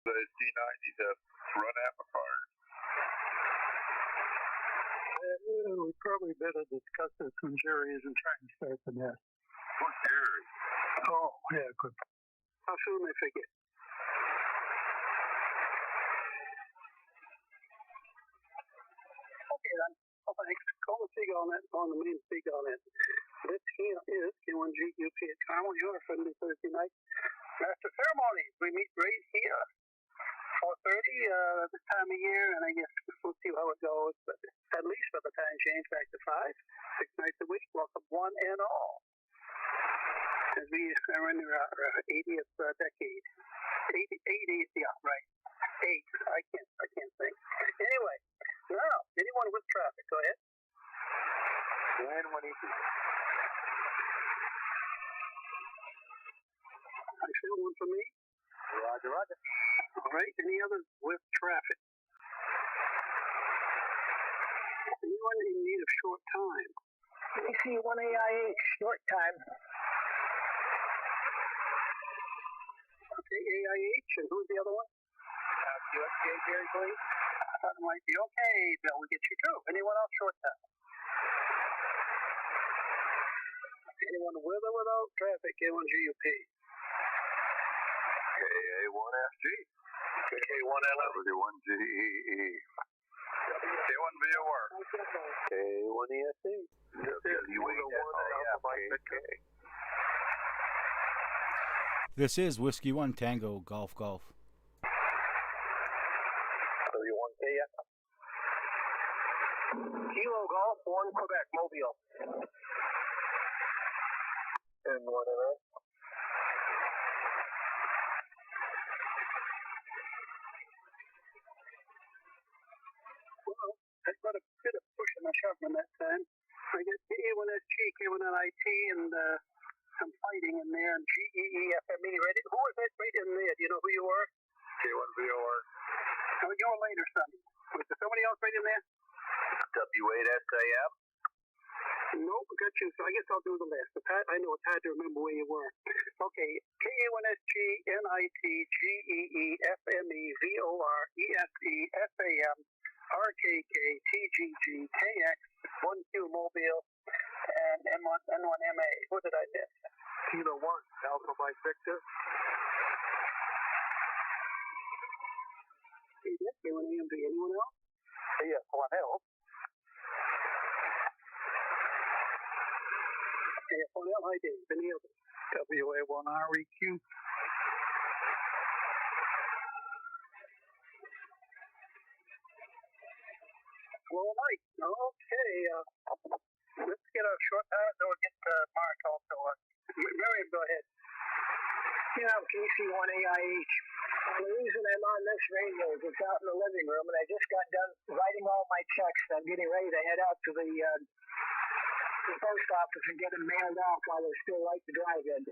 The G90s have run amplifiers. We probably better discuss this when Jerry isn't trying to start the nest. Who's Jerry? Oh, yeah, good. How soon I forget? Okay, then. Oh, thanks. Call the Seagull net on the Maine Seagull net. This here is K1GUP at Carmel, your friendly Thursday night. Master ceremonies. We meet right here. 4:30 this time of year, and I guess we'll see how it goes, but at least by the time change back to 5, 6 nights a week. Welcome one and all. As we are in our 80th decade. 80, yeah, right. 8. I can't think. Anyway, now, anyone with traffic, go ahead. W1TGG. I feel one for me. Roger, roger. All right, any others with traffic? Anyone in need of short time? AC1AIH, short time. Okay, AIH, and who's the other one? USJ, Jerry, please. That might be okay, Bill, we'll get you through. Anyone else short time? Anyone with or without traffic, K1GUP? KA1FG. K1LF. W1TGG. K1VOR. K1ESC. W1TGG. This is Whiskey 1 Tango Golf Golf. W1KF. Kilo Golf 1 Quebec, Mobile. And 1NS. Well, I got a bit of pushing and shoving that time. I get K1SG, K1NIT, and some fighting in there, and GEEFME. Right? Who was that right in there? Do you know who you were? K1VOR. Now, you were later, Sonny. Was there somebody else right in there? W8SAM. Nope, got you. So I guess I'll do the list. I know it's hard to remember where you were. Okay, K1SG, NIT, GEE, FME, VOR, ESE, FAM, RKK, TGG, KX, 1Q Mobile, and N1MA. What did I miss? Kilo 1, Alpha Mike Victor. K1AMV. Anyone else? Yes, 1L. K1L, I did. Any others? WA1REQ. Well, Mike. Okay. Let's get a short time, then we'll get Mark also. Miriam, go ahead. Yeah, I'm KC1AIH. The reason I'm on this radio is it's out in the living room, and I just got done writing all my checks. I'm getting ready to head out to the post office and get them mailed off while they're still light to drive in.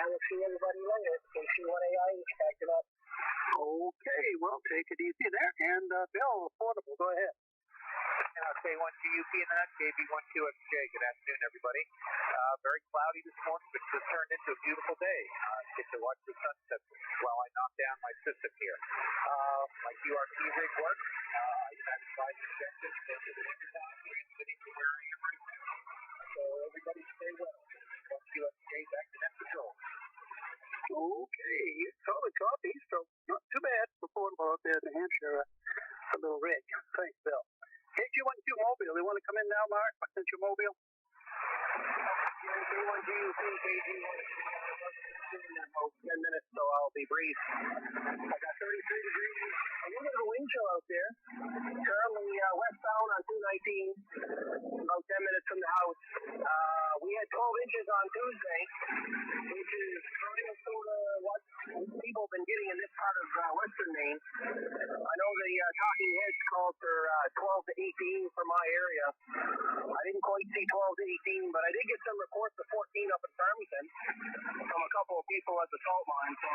I will see everybody later. KC1AIH, back it up. Okay, well, take it easy there. And Bill, affordable, go ahead. K1GUP and that, KB12XJ. Good afternoon, everybody. Very cloudy this morning, but it's turned into a beautiful day. Get to watch the sunset while I knock down my system here. My QRT rig works. I satisfied the objectives. Into the wintertime, transmitting to where I am right now. So everybody stay well. K1QXJ back to net control. Okay, solid coffee, so not too bad. Affordable out there in New Hampshire. A little rig. Thanks, Bill. KG1Q Mobile, they want to come in now, Mark? I sent you Mobile. K1GUP, KG1. 10 minutes, so I'll be brief. I got 33 degrees. A little bit of a wind chill out there. Currently westbound on 219, about 10 minutes from the house. We had 12 inches on Tuesday, which is kind of sort of what people have been getting in this part of western Maine. I know the talking heads called for 12 to 18 for my area. I didn't quite see 12 to 18, but I did get some reports of 14 up in Farmington from a couple of people at the salt mine, so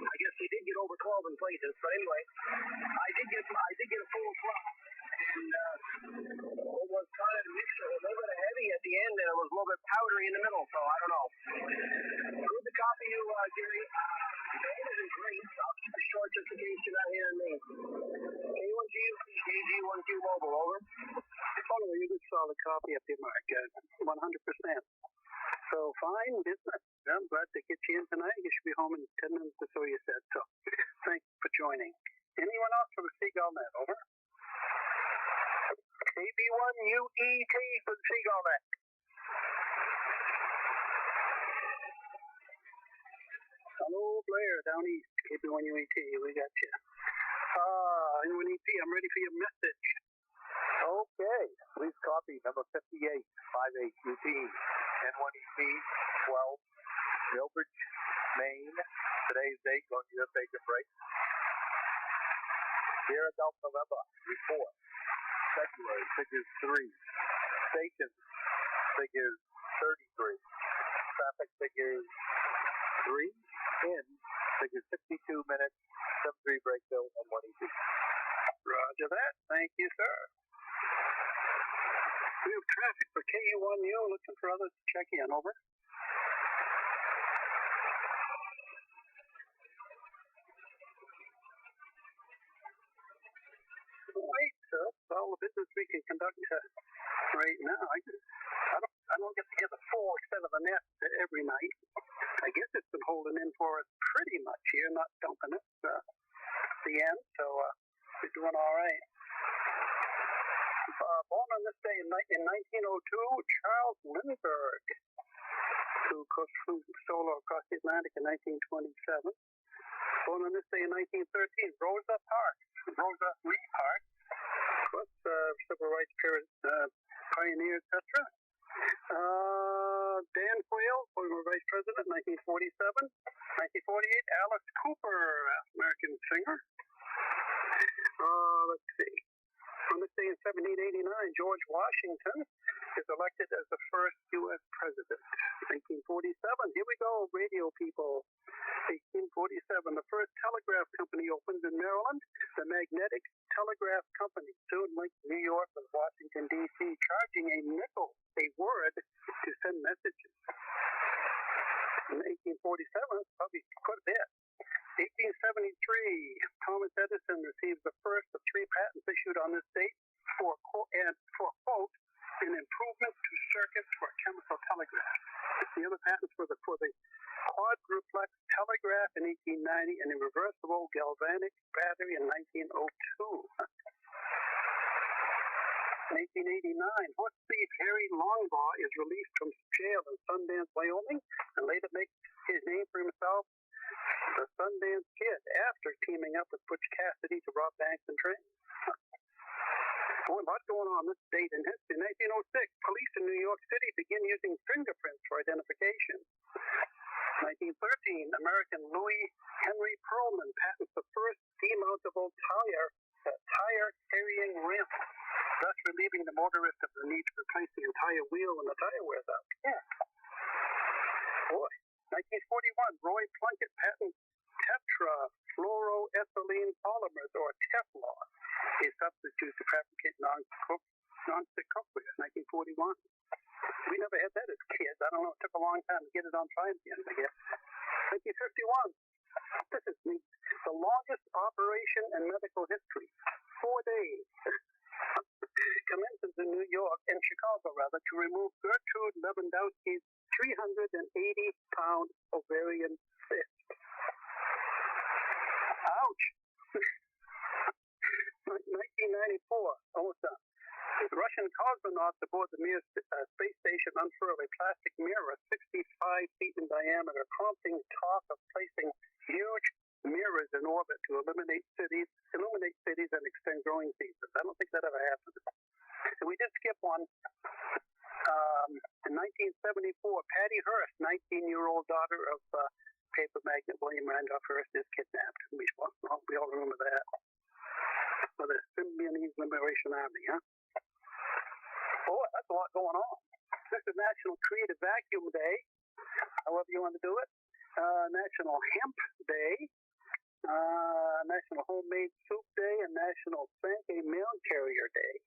I guess we did get over 12 in places. But anyway, I did get a full crop, and it was kind of a mixture. It was a little bit of heavy at the end, and it was a little bit powdery in the middle, so I don't know. Good to copy you, Gary. Data is great. I'll keep it short just in case you're not hearing me. K1GG1Q Mobile, over. Oh, you good solid copy up here, Mark. 100%. So fine business. I'm glad to get you in tonight. You should be home in 10 minutes or so, you said. So thanks for joining. Anyone else from the Seagull Net, over? KB1UET for the Seagull Net. Hello, Blair, down east. KB1UET, we got you. N1EP, I'm ready for your message. Okay, please copy number 5858UT, N1EP 12, Milbridge, Maine. Today's date, going to USA to break. Sierra Delta November, report. February, figures 3. Stations, figures 33. Traffic figures 3. In, figures 62 minutes, 73 breakbill, and 1 EP. Roger that. Thank you, sir. We have traffic for KU1U, looking for others to check in, over. Wait, sir. All the business we can conduct right now. I don't get to get the full extent of the net every night. I guess it's been holding in for us pretty much here, not dumping us the end, so we're doing all right. Born on this day in 1902, Charles Lindbergh, who flew solo across the Atlantic in 1927. Born on this day in 1913, Rosa Lee Parks, of course, civil rights pioneer, etc. Dan Quayle, former vice president, 1947. 1948, Alice Cooper, American singer. Let's see. On this day in 1789, George Washington is elected as the first U.S. president. 1947, here we go, radio people. 1847, the first telegraph company opens in Maryland, the Magnetic Telegraph Company, soon linked New York with Washington, D.C., charging a nickel a word to send messages. In 1847, probably quite a bit. 1873, Thomas Edison receives the first of 3 patents issued on this date for quote, an improvement to circuits for chemical telegraph. The other patents were for the quadruplex telegraph in 1890 and a reversible galvanic battery in 1902. In 1889, horse thief Harry Longbaugh is released from jail in Sundance, Wyoming, and later makes his name for himself, the Sundance Kid, after teaming up with Butch Cassidy to rob banks and trains. Boy, a lot going on this date in history. 1906, police in New York City begin using fingerprints for identification. 1913, American Louis Henry Perlman patents the first demountable tire carrying ramp, thus relieving the motorist of the need to replace the entire wheel when the tire wears out. Yeah. Boy. 1941, Roy Plunkett patents tetrafluoroethylene polymers, or Teflon, a substitute to fabricate non-stick cookware. 1941. We never had that as kids. I don't know. It took a long time to get it on time again, I guess. 1951. This is neat. The longest operation in medical history. 4 days. Commences in New York, in Chicago rather, to remove Gertrude Lewandowski's 380-pound ovarian cyst. Ouch! 1994, almost done. Russian cosmonauts aboard the Mir space station unfurl a plastic mirror 65 feet in diameter, prompting talk of placing huge mirrors in orbit to illuminate cities and extend growing seasons. I don't think that ever happened. So we did skip one. In 1974, Patty Hearst, 19-year-old daughter of paper magnate William Randolph Hearst, is kidnapped. We all remember that. For the Symbionese Liberation Army, huh? Boy, that's a lot going on. This is National Creative Vacuum Day, however you want to do it. National Hemp Day, National Homemade Soup Day, and National Thank a Mail Carrier Day.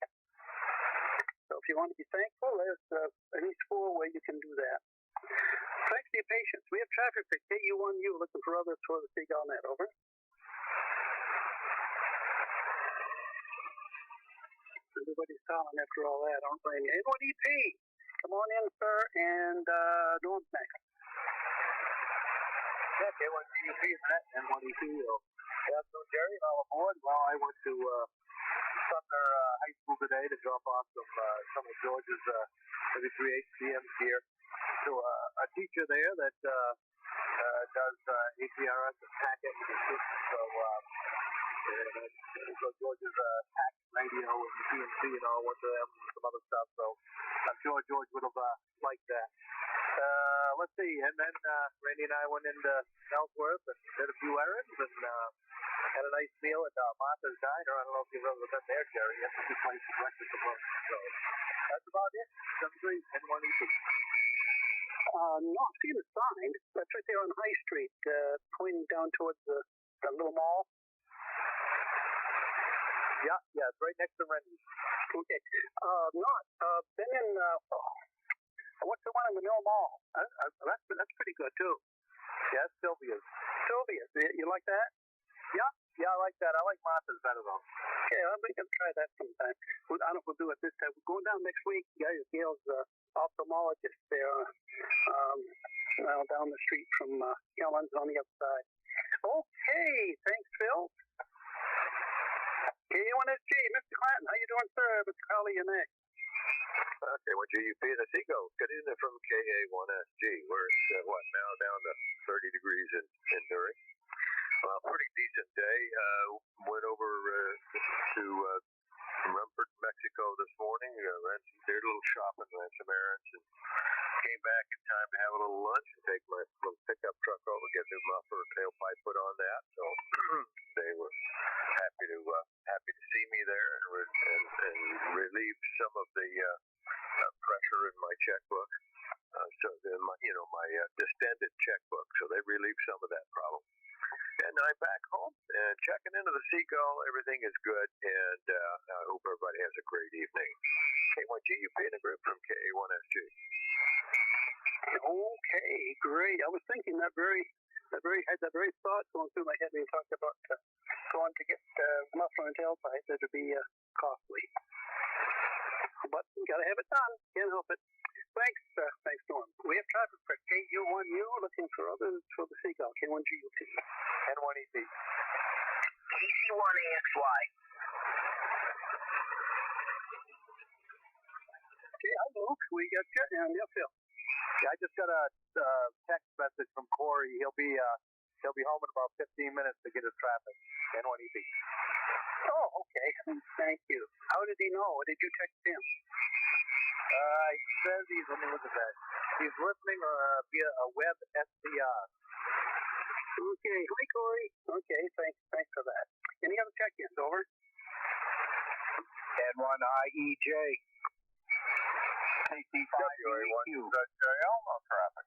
So if you want to be thankful, there's at least 4 ways you can do that. Thanks for your patience. We have traffic for KU1U looking for others for the Seagull net. Over. Everybody's calling after all that. I don't blame you. N1EP, come on in, sir, and Norm's next. Yeah, K1GUP is that, N1EP. Yeah, so Jerry, all aboard. Well, I went to Sumner High School today to drop off some of George's 33 HCMs here to a teacher there that does APRS and packet. So George's pack radio and PNC and all, went to them and some other stuff. So I'm sure George would have liked that. Let's see, and then Randy and I went into Ellsworth and did a few errands and had a nice meal at Martha's Diner. I don't know if you've ever been there, Jerry. That's a good place for breakfast or lunch. So that's about it. 73 N1EP. No, I've seen a sign. That's right there on High Street, pointing down towards the little mall. Yeah, it's right next to Randy's. Okay. Been in, what's the one in the Mill Mall? That's pretty good, too. Yeah, it's Sylvia's. Sylvia's. You like that? Yeah, I like that. I like Martha's better, though. Okay, I'm going to try that sometime. I don't know if we'll do it this time. We're going down next week. Gail's ophthalmologist there, down the street from Kellen's on the other side. Okay, thanks, Phil. K1SG, Mr. Clanton, how you doing, sir? Mr. Crowley, you're next. Okay, what GUP in the Seagull? Good evening from KA1SG. We're at, now down to 30 degrees in Dury. Pretty decent day. Went over to Rumford, Mexico this morning. Did a little shopping, ran some errands, and came back in time to have a little lunch and take my little pickup truck over, get a new muffler and tailpipe put on that. So they were happy to see me there and relieve some of the pressure in my checkbook. My distended checkbook. So they relieved some of that problem. And I'm back home and checking into the Seagull. Everything is good, and I hope everybody has a great evening. K1GUP in a group from KA1SG. Okay, great. I was thinking that very thought going through my head when you talked about going to get muffler and tailpipe. That would be costly, but we got to have it done. Can't help it. Thanks, Norm. We have traffic for KU1U looking for others for the Seagull. K1GUP. N1EP. KU1AXY. Okay, hi, Luke. We got you, and Phil. Yeah, I just got a text message from Corey. He'll be home in about 15 minutes to get his traffic. N1EP. Oh, okay. Thank you. How did he know? Did you text him? He says let me look at that. He's listening via a web SDR. Okay. Hi, Corey. Okay, thanks for that. Any other check-ins? Over. N1IEJ. KT5UEQ. JL on traffic.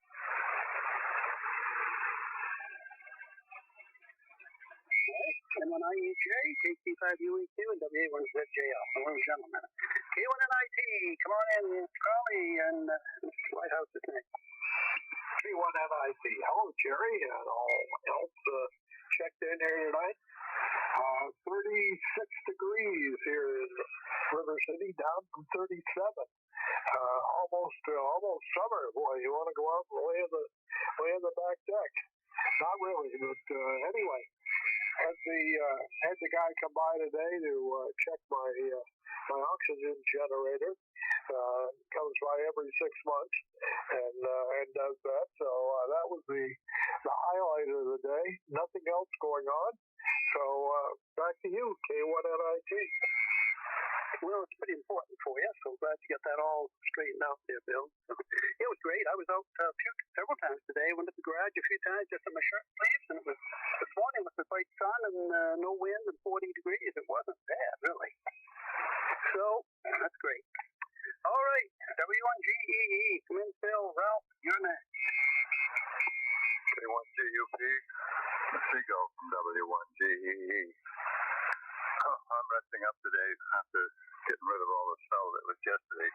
N1IEJ, KT5UEQ, and W1TGG. Hello, gentlemen. K1NIT, come on in, Crowley, and Mr. Whitehouse is next. K1NIT. Hello, Jerry, and all else checked in here tonight. 36 degrees here in River City, down from 37. Almost summer. Boy, you want to go out and lay in the back deck. Not really, but anyway. Had the guy come by today to check my oxygen generator. Comes by every 6 months and does that. So that was the highlight of the day. Nothing else going on. So back to you, K1NIT. Well, it's pretty important for you, so glad you got that all straightened out there, Bill. It was great. I was out several times today. Went to the garage a few times just in my shirt sleeves, and it was this morning with the bright sun and no wind and 40 degrees. It wasn't bad, really. So that's great. All right, W1GEE. Come in, Phil. Ralph, you're next. K1GUP, the Seagull from W1GEE. I'm resting up today after getting rid of all the snow that was yesterday.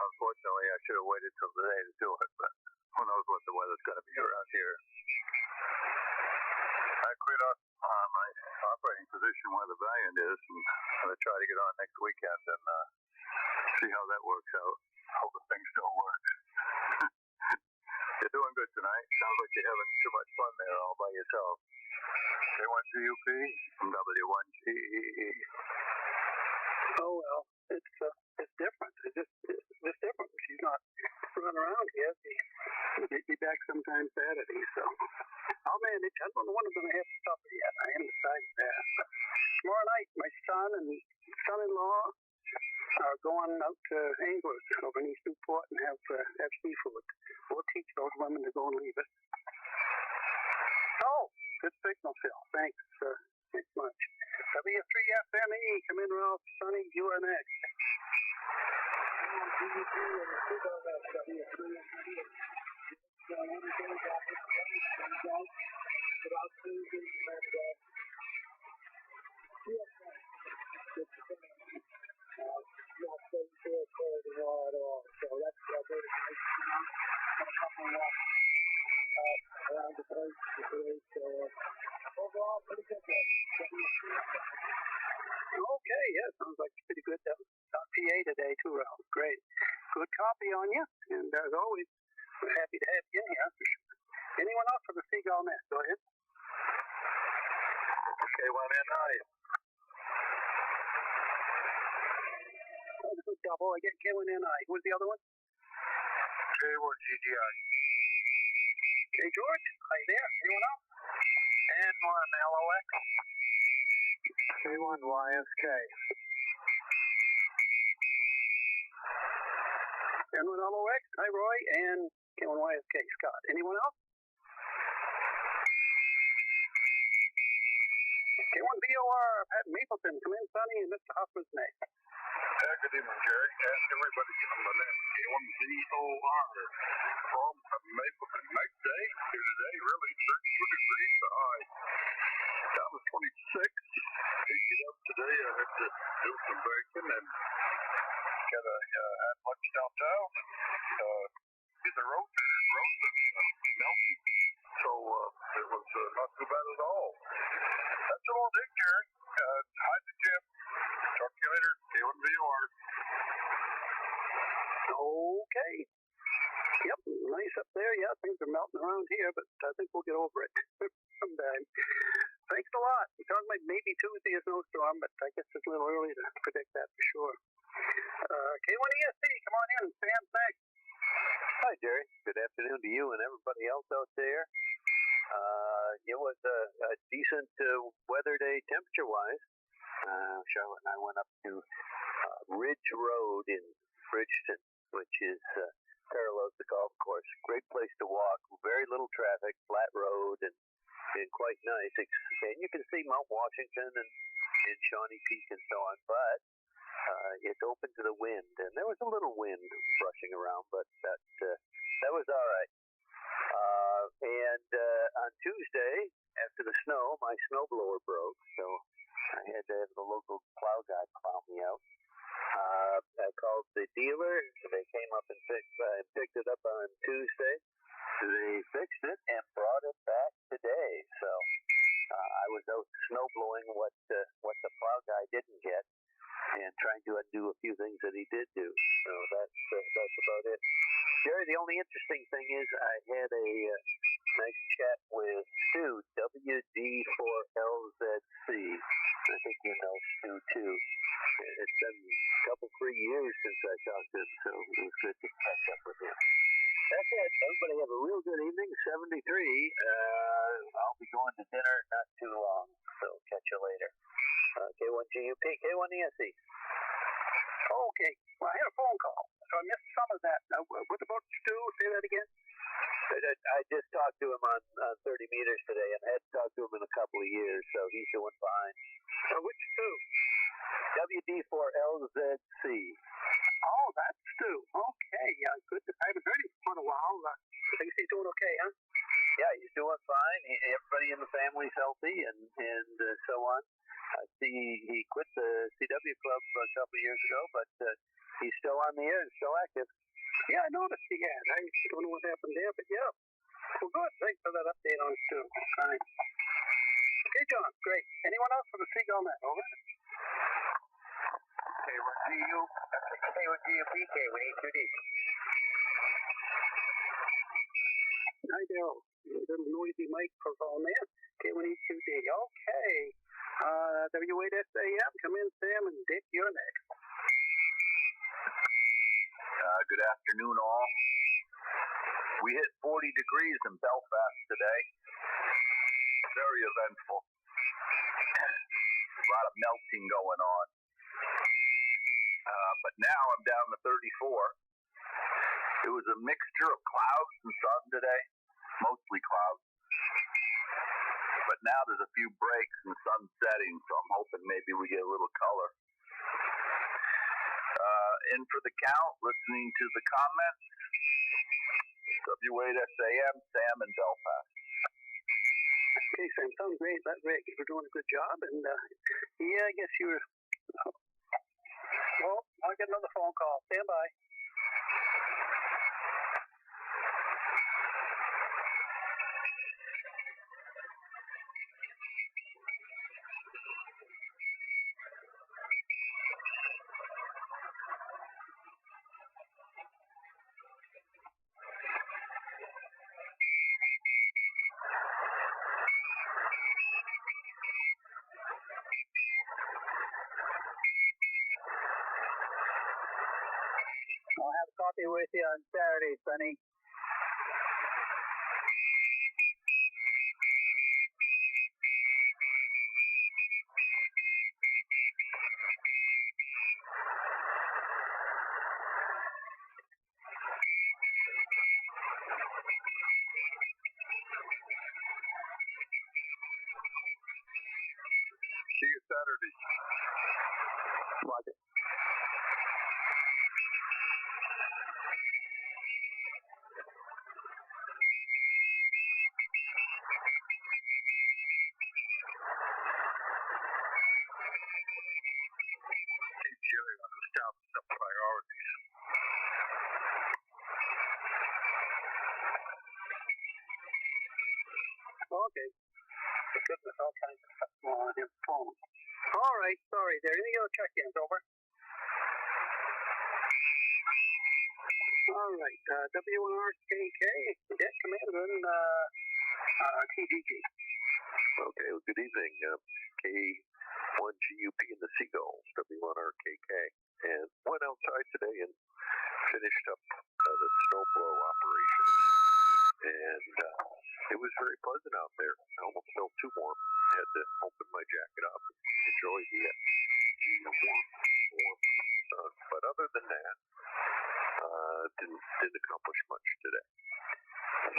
Unfortunately, I should have waited till today to do it, but who knows what the weather's going to be around here. I quit up my operating position where the Valiant is, and I'm going to try to get on next weekend and see how that works out. Hope the thing still works. You're doing good tonight. Sounds like you're having too much fun there all by yourself. K1GUP from W1TGG. Oh well, it's different. It's just different. She's not running around here. She'll be back sometime Saturday. So I'll manage. I don't know when I'm going to have supper yet. I haven't decided that. But tomorrow night, my son and son-in-law are going out to Anglers over in East Newport and have seafood. We'll teach those women to go and leave it. Oh, good signal, Phil. Thanks. Thanks much. W3FME, come in, Ralph. Sonny, you are next. Okay, yeah, sounds like pretty good PA today too, Ralph. Great. Good copy on you, and as always, we're happy to have you in here. Anyone else for the Seagull Net? Go ahead. K1NI. Oh, this is double. I get K1NI. Who's the other one? K1GGI. Okay, George, are you there? Anyone else? N1LOX. K1YSK. N1LOX, hi Roy, and K1YSK, Scott. Anyone else? K1BOR, Pat Mapleton, come in, Sonny, and Mr. Huffman's next. Good evening, Jerry. Ask everybody on the net. K1BOR from Mapleton. Nice day here today, really. 32 degrees the high. Down to 26. Get up today. I had to do some baking and had lunch downtown. The roads melting. So it was not too bad at all. That's all day, Jerry. Hi to Jim. Talk to you later. K1BOR. Okay. Yep, nice up there. Yeah, things are melting around here, but I think we'll get over it sometime. Thanks a lot. We're talking about maybe Tuesday a snowstorm, but I guess it's a little early to predict that for sure. K1ESC, come on in. Sam's next. Hi, Jerry. Good afternoon to you and everybody else out there. It was a decent weather day temperature-wise. Charlotte and I went up to Ridge Road in Bridgeton, which is parallels the golf course. Great place to walk. Very little traffic, flat road, and quite nice. And you can see Mount Washington and Shawnee Peak and so on, but it's open to the wind, and there was a little wind brushing around, but that was all right. And on Tuesday, after the snow, my snowblower broke, so I had to have the local plow guy plow me out. I called the dealer. They came up and picked it up on Tuesday. They fixed it and brought it back today. So I was out snow blowing what the plow guy didn't get, and trying to undo a few things that he did do. So that's about it. Jerry, the only interesting thing is I had a nice chat with Stu, WD4LZC. I think you know Stu too. It's been a couple, 3 years since I talked to him, so it was good to catch up with him. That's it. Everybody have a real good evening. 73. I'll be going to dinner not too long, so catch you later. K1GUP, K1ESC. Okay. Well, I had a phone call, so I missed some of that. What about Stu? Say that again. I just talked to him on 30 meters today, and I hadn't talked to him in a couple of years, so he's doing fine. Which Stu? WD4LZC. Oh, that's Stu. Okay, yeah, good. I haven't heard him for a while. I think he's doing okay, huh? Yeah, he's doing fine. Everybody in the family's healthy, and so on. I see he quit the CW club a couple of years ago, but he's still on the air and still active. Yeah, I noticed he had. I don't know what happened there, but yeah. Well, good. Thanks for that update on it, too. Fine. Okay, John. Great. Anyone else for the Seagull net? Over. K1GU, K1GUP, K1E2D. Hi, Daryl. Little noisy microphone there. K1E2D. Okay. W8SAM. Come in, Sam, and Dick, you're next. Good afternoon, all. We hit 40 degrees in Belfast today. Very eventful. A lot of melting going on. But now I'm down to 34. It was a mixture of clouds and sun today, mostly clouds. But now there's a few breaks and sun setting, so I'm hoping maybe we get a little color. In for the count, listening to the comments. W8SAM, Sam in Belfast. Okay, Sam, sounds great. That's great. You're doing a good job. And, yeah, I guess you were... Well, I'll get another phone call. Stand by. I'll have coffee with you on Saturday, Sonny. See you Saturday. Roger. Jerry understands the priorities. Okay. For goodness, all kinds of stuff going on his phone. All right, sorry there. Any other check-ins? Over. All right, W1RKK, Cadet Commander in TGG. Okay, well, good evening. K1GUP and the Seagulls, W1RKK. And went outside today and finished up the snowblow operation. And it was very pleasant out there. I almost felt too warm. I had to open my jacket up and enjoy the warm sun. But other than that, didn't accomplish much today.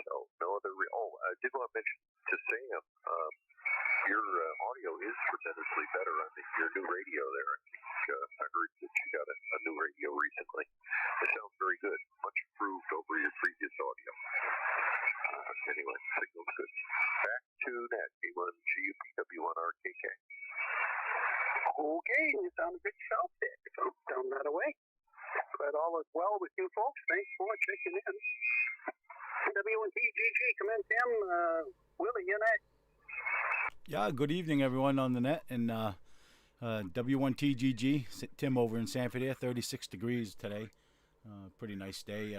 So no other. I did want to mention to Sam, your audio is tremendously better on your new radio there. I think I heard that you got a new radio recently. It sounds very good, much improved over your previous audio. Anyway, signal's good. Back to net, K1GUP, W1RKK. Okay, you sound a good shout there. So down that away. Glad all is well with you folks. Thanks for checking in. W1TGG, come in, Tim. Willie, you're next. Yeah, good evening, everyone on the net. And W1TGG, Tim over in Sanford here, 36 degrees today. Pretty nice day.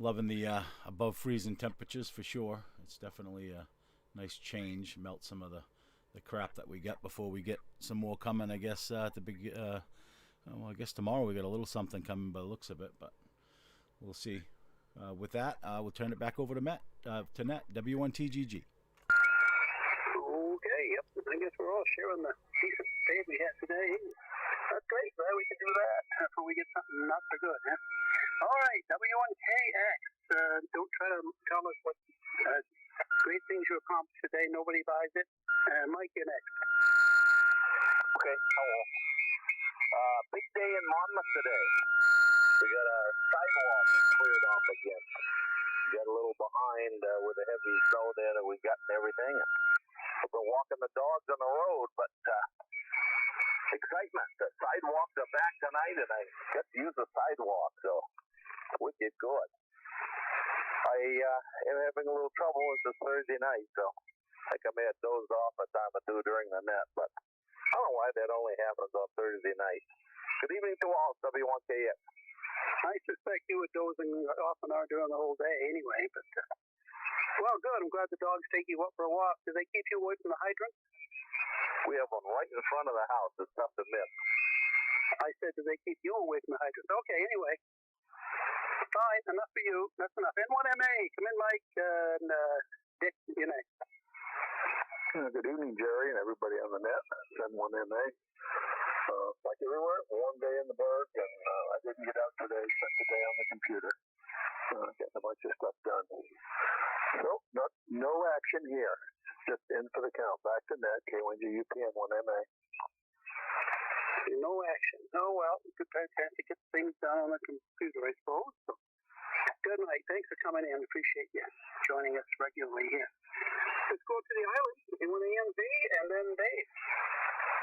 Loving the above freezing temperatures for sure. It's definitely a nice change. Melt some of the crap that we got before we get some more coming, I guess, at the big... well, I guess tomorrow we got a little something coming by the looks of it, but we'll see. With that, we'll turn it back over to Net, W1TGG. Okay, yep. I guess we're all sharing the decent day we had today. That's great. Glad we can do that before we get something not so good, huh? All right, W1KX. Don't try to tell us what great things you accomplished today. Nobody buys it. Mike, you're next. Okay, hello. Big day in Monmouth today. We got a sidewalk cleared off again. We got a little behind with the heavy snow there that we got and everything. We've been walking the dogs on the road, but excitement. The sidewalks are back tonight, and I get to use the sidewalk, so Wicked good. I am having a little trouble with the Thursday night, so I think I may have dozed off a time or two during the net, but I don't know why that only happens on Thursday night. Good evening to all, W1TGG. I suspect you were dozing off an hour during the whole day anyway, but, well, good. I'm glad the dogs take you up for a walk. Do they keep you away from the hydrant? We have one right in front of the house. It's tough to miss. I said, do they keep you away from the hydrant? Okay, anyway. Fine, enough for you. That's enough. N1MA, come in, Mike, and Dick, you're next. Good evening, Jerry, and everybody on the net. N1MA. Like everywhere, one day in the berg, and I didn't get out today. Spent the day on the computer, getting a bunch of stuff done. So, no action here. Just in for the count. Back to net, K1GUP and 1MA. No action. Oh, well, good time to get things done on the computer, I suppose. So, good night. Thanks for coming in. Appreciate you joining us regularly here. Let's go to the island. A1AMV and then Dave.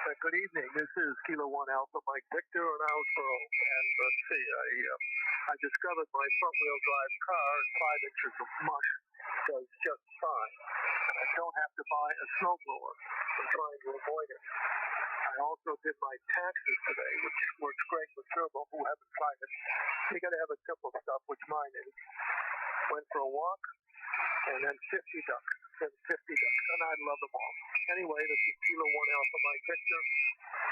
Good evening. This is Kilo 1 Alpha Mike Victor on Owlsboro. And let's see, I discovered my front-wheel drive car in 5 inches of mush does just fine. I don't have to buy a snowblower. I'm trying to avoid it. I also did my taxes today, which works great with Turbo, who haven't tried it. You got to have a simple stuff, which mine is. Went for a walk, and then 50 ducks. Then 50 ducks, and I love them all. Anyway, this is Kilo 1 Alpha Mike Victor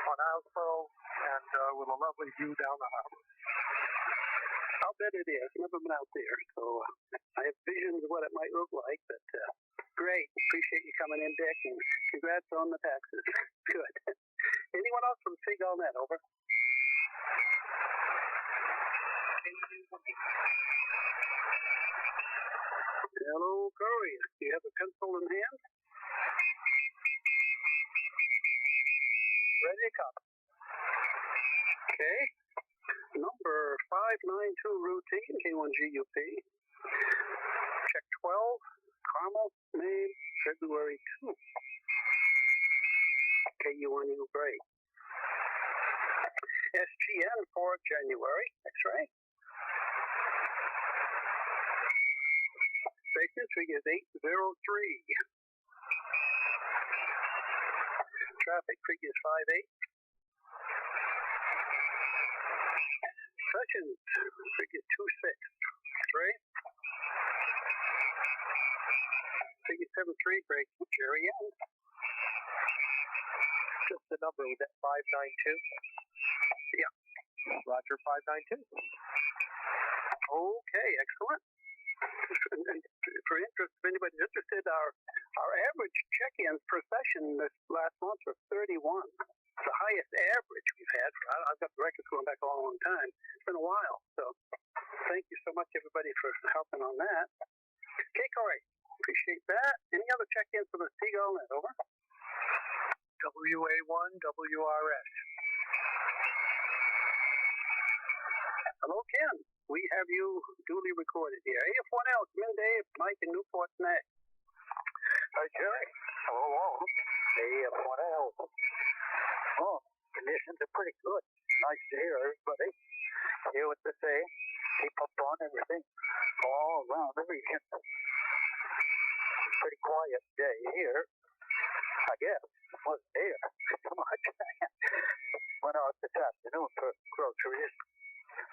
on Owlsboro, and with a lovely view down the harbor. I'll bet it is. Never been out there, so I have visions of what it might look like, but great. Appreciate you coming in, Dick, and congrats on the taxes. Good. Anyone else from Seagull Net, over? Hello, Corey. Do you have a pencil in hand? Ready to come. Okay. Number 592 routine, K1GUP. Check 12, Carmel, Maine, February 2. KU1U break. SGN for January, X-ray. Station figures 803. Traffic figures 58. Sessions figures 26. X-ray. Figure 73, break, Jerry N. Just the number, was that 592? Yeah. Roger, 592. Okay, excellent. And for interest, if anybody's interested, our average check-ins per session this last month was 31. It's the highest average we've had. I've got the records going back a long, long time. It's been a while. So thank you so much, everybody, for helping on that. Okay, Corey, appreciate that. Any other check-ins for the Seagull Net, over? WA1, WRS. Hello, Ken. We have you duly recorded here. AF1L, come in, Dave, Mike, and Newport next. Hi, Jerry. Hello. AF1L. Oh, conditions are pretty good. Nice to hear, everybody. Hear what they say. Keep up on everything. All around the region. Pretty quiet day here. I guess. It wasn't here so much. Went out this afternoon for groceries,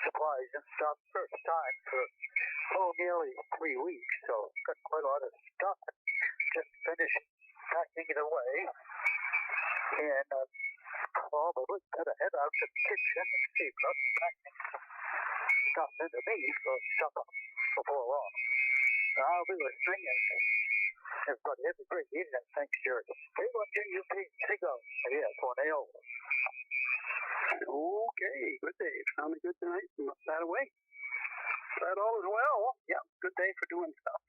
supplies, and stuff. First time for, nearly 3 weeks. So got quite a lot of stuff. Just finished packing it away. And probably better head out to the kitchen and see what's packing stuff underneath or stuff before long. I'll be listening, and everybody have a great evening. Thanks, Jerry. K1GUP, Seagull. Yes, 1AO. Okay, good day. Sounding good tonight from that away. That all is well. Yeah, good day for doing stuff.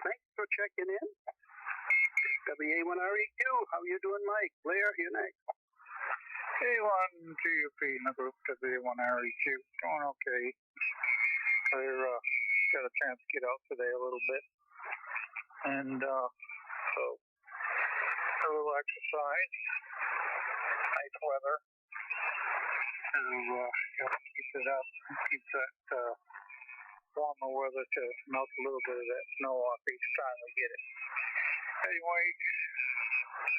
Thanks for checking in. WA1REQ, how are you doing, Mike? Blair, you next. K1GUP in the group, W1REQ. Going okay. I got a chance to get out today a little bit. And so a little exercise. Nice weather. To keep it up, keep that warmer weather to melt a little bit of that snow off each time we get it. Anyway,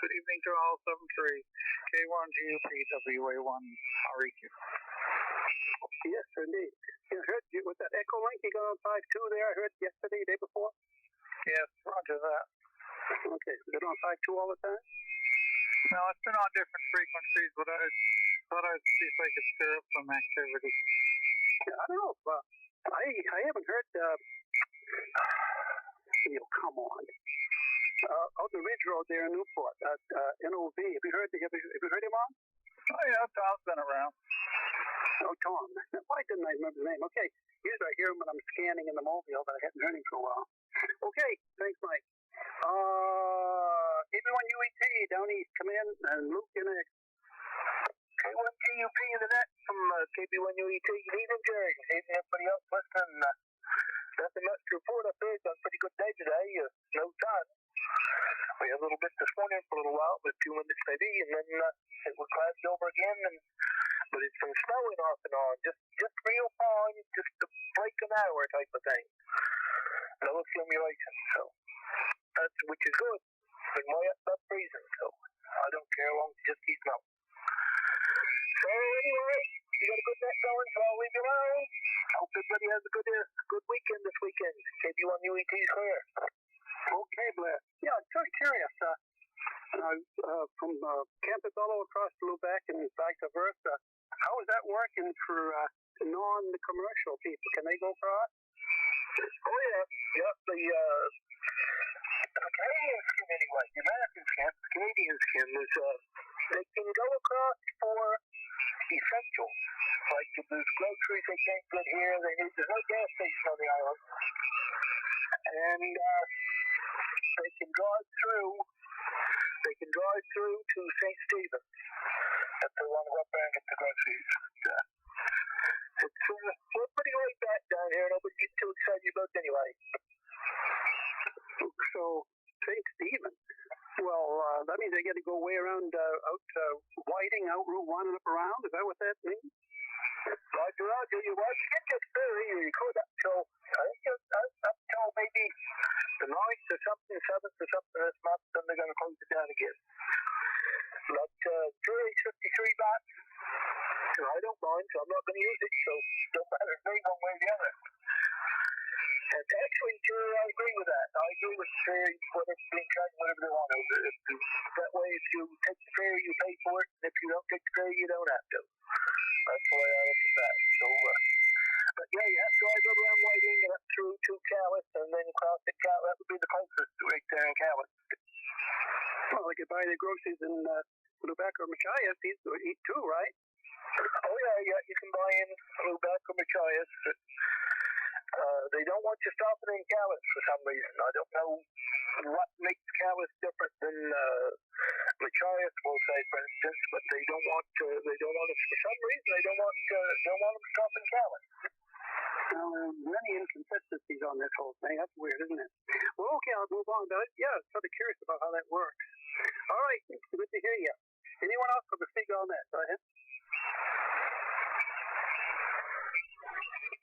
good evening to all. 73 K1GUP WA1 REQ. Yes, indeed. You heard with that echo link you got on 5.2 there, I heard yesterday, day before? Yes, roger that. Okay, is it on 5.2 all the time? No, it's been on different frequencies, but I thought I'd see if I could stir up some activity. Yeah, I don't know. I haven't heard, come on. Out the Ridge Road there in Newport, NOV. Have you heard him on? Oh, yeah, Tom's been around. Oh, Tom. Why didn't I remember his name? Okay, usually I hear him when I'm scanning in the mobile, but I hadn't heard him for a while. Okay, thanks, Mike. KB1UET down east, come in, and Luke, you're next. K1GUP in the net from KB1UET. Good evening, Jerry. Good evening, everybody else listening. Nothing much to report up here. It's been a pretty good day today. No sun. We had a little bit this morning for a little while, with 2 minutes maybe, and then it was clouded over again. But it's been snowing off and on, just real fine, just a break an hour type of thing. No accumulation, so that's which is good. Been way up freezing, so I don't care how long it just keeps snowing. So anyway, you got a good net going, so I'll leave you alone. Hope everybody has a good weekend this weekend. KB1UET is clear. Okay, Blair. Yeah, I'm very curious. From Campobello across to Lubec and vice versa, how is that working for non-commercial people? Can they go across? Oh, yeah. Yep, the Canadians can anyway. The Americans can't. The Canadians can. They can go across for essentials. Like if there's groceries they can't get here, there's no gas station on the island. And they can drive through to St. Stephen's if they want to go up there and get the groceries. We're pretty laid back down here. Nobody gets too excited about it anyway. So, St. Stephen. Well, that means they get to go way around out Whiting, out Route 1 and up around. Is that what that means? Roger. You get that ferry, you could up till maybe the 9th or something, 7th or something this month, then they're going to close it down again. But jury's 53 baht. I don't mind, so I'm not going to use it, so it don't matter to me one way or the other. And actually, jury, I agree with that. I agree with jury, whatever they want over it. That way, if you take the ferry, you pay for it, and if you don't take the ferry, you don't have to. That's the way I look at that. So, but yeah, you have to drive up around Whiting and up through to Calais, and then across the Calais. That would be the closest right there in Calais. Well, they could buy their groceries in Lubec or Machias, eat too, right? Oh, yeah, you can buy in Lubec or Machias. They don't want you stopping in Calais for some reason. I don't know what makes Calais different than Machias, we'll say, for instance, but they don't want us, for some reason, they don't want them to stop in Calais. Many inconsistencies on this whole thing. That's weird, isn't it? Well, okay, I'll move on. Yeah, I'm sort of curious about how that works. All right, good to hear you. Anyone else with a Seagull net? Go ahead.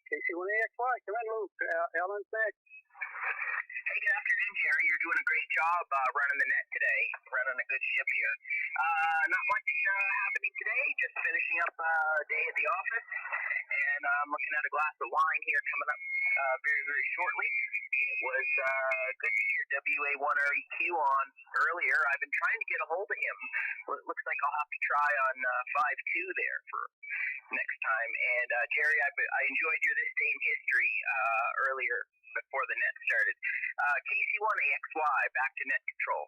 KC1AXY, come in, Luke. Alan's next. Hey, good afternoon, Jerry. You're doing a great job running the net today, running a good ship here. Not much happening today, just finishing up a day at the office, and I'm looking at a glass of wine here coming up very, very shortly. It was good to hear WA1REQ on earlier. I've been trying to get a hold of him. Well, it looks like I'll have to try on 5.2 there for next time. And Jerry, I enjoyed your This Day in History earlier before the net started. KC1AXY, back to net control.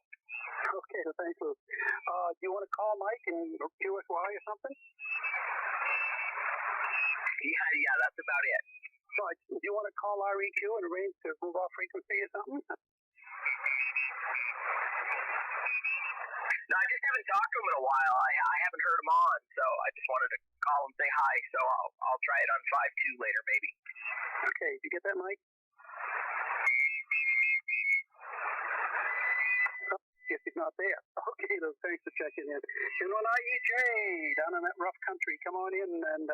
Okay, so thanks, Luke. Do you want to call Mike and QSY or something? Yeah, that's about it. So, do you want to call REQ and arrange to move off frequency or something? No, I just haven't talked to him in a while. I haven't heard him on, so I just wanted to call and say hi. So I'll try it on 5.2 later, maybe. Okay, did you get that, Mike? Guess he's not there. Okay, Luke, thanks for checking in. And on IEJ, down in that rough country, come on in, and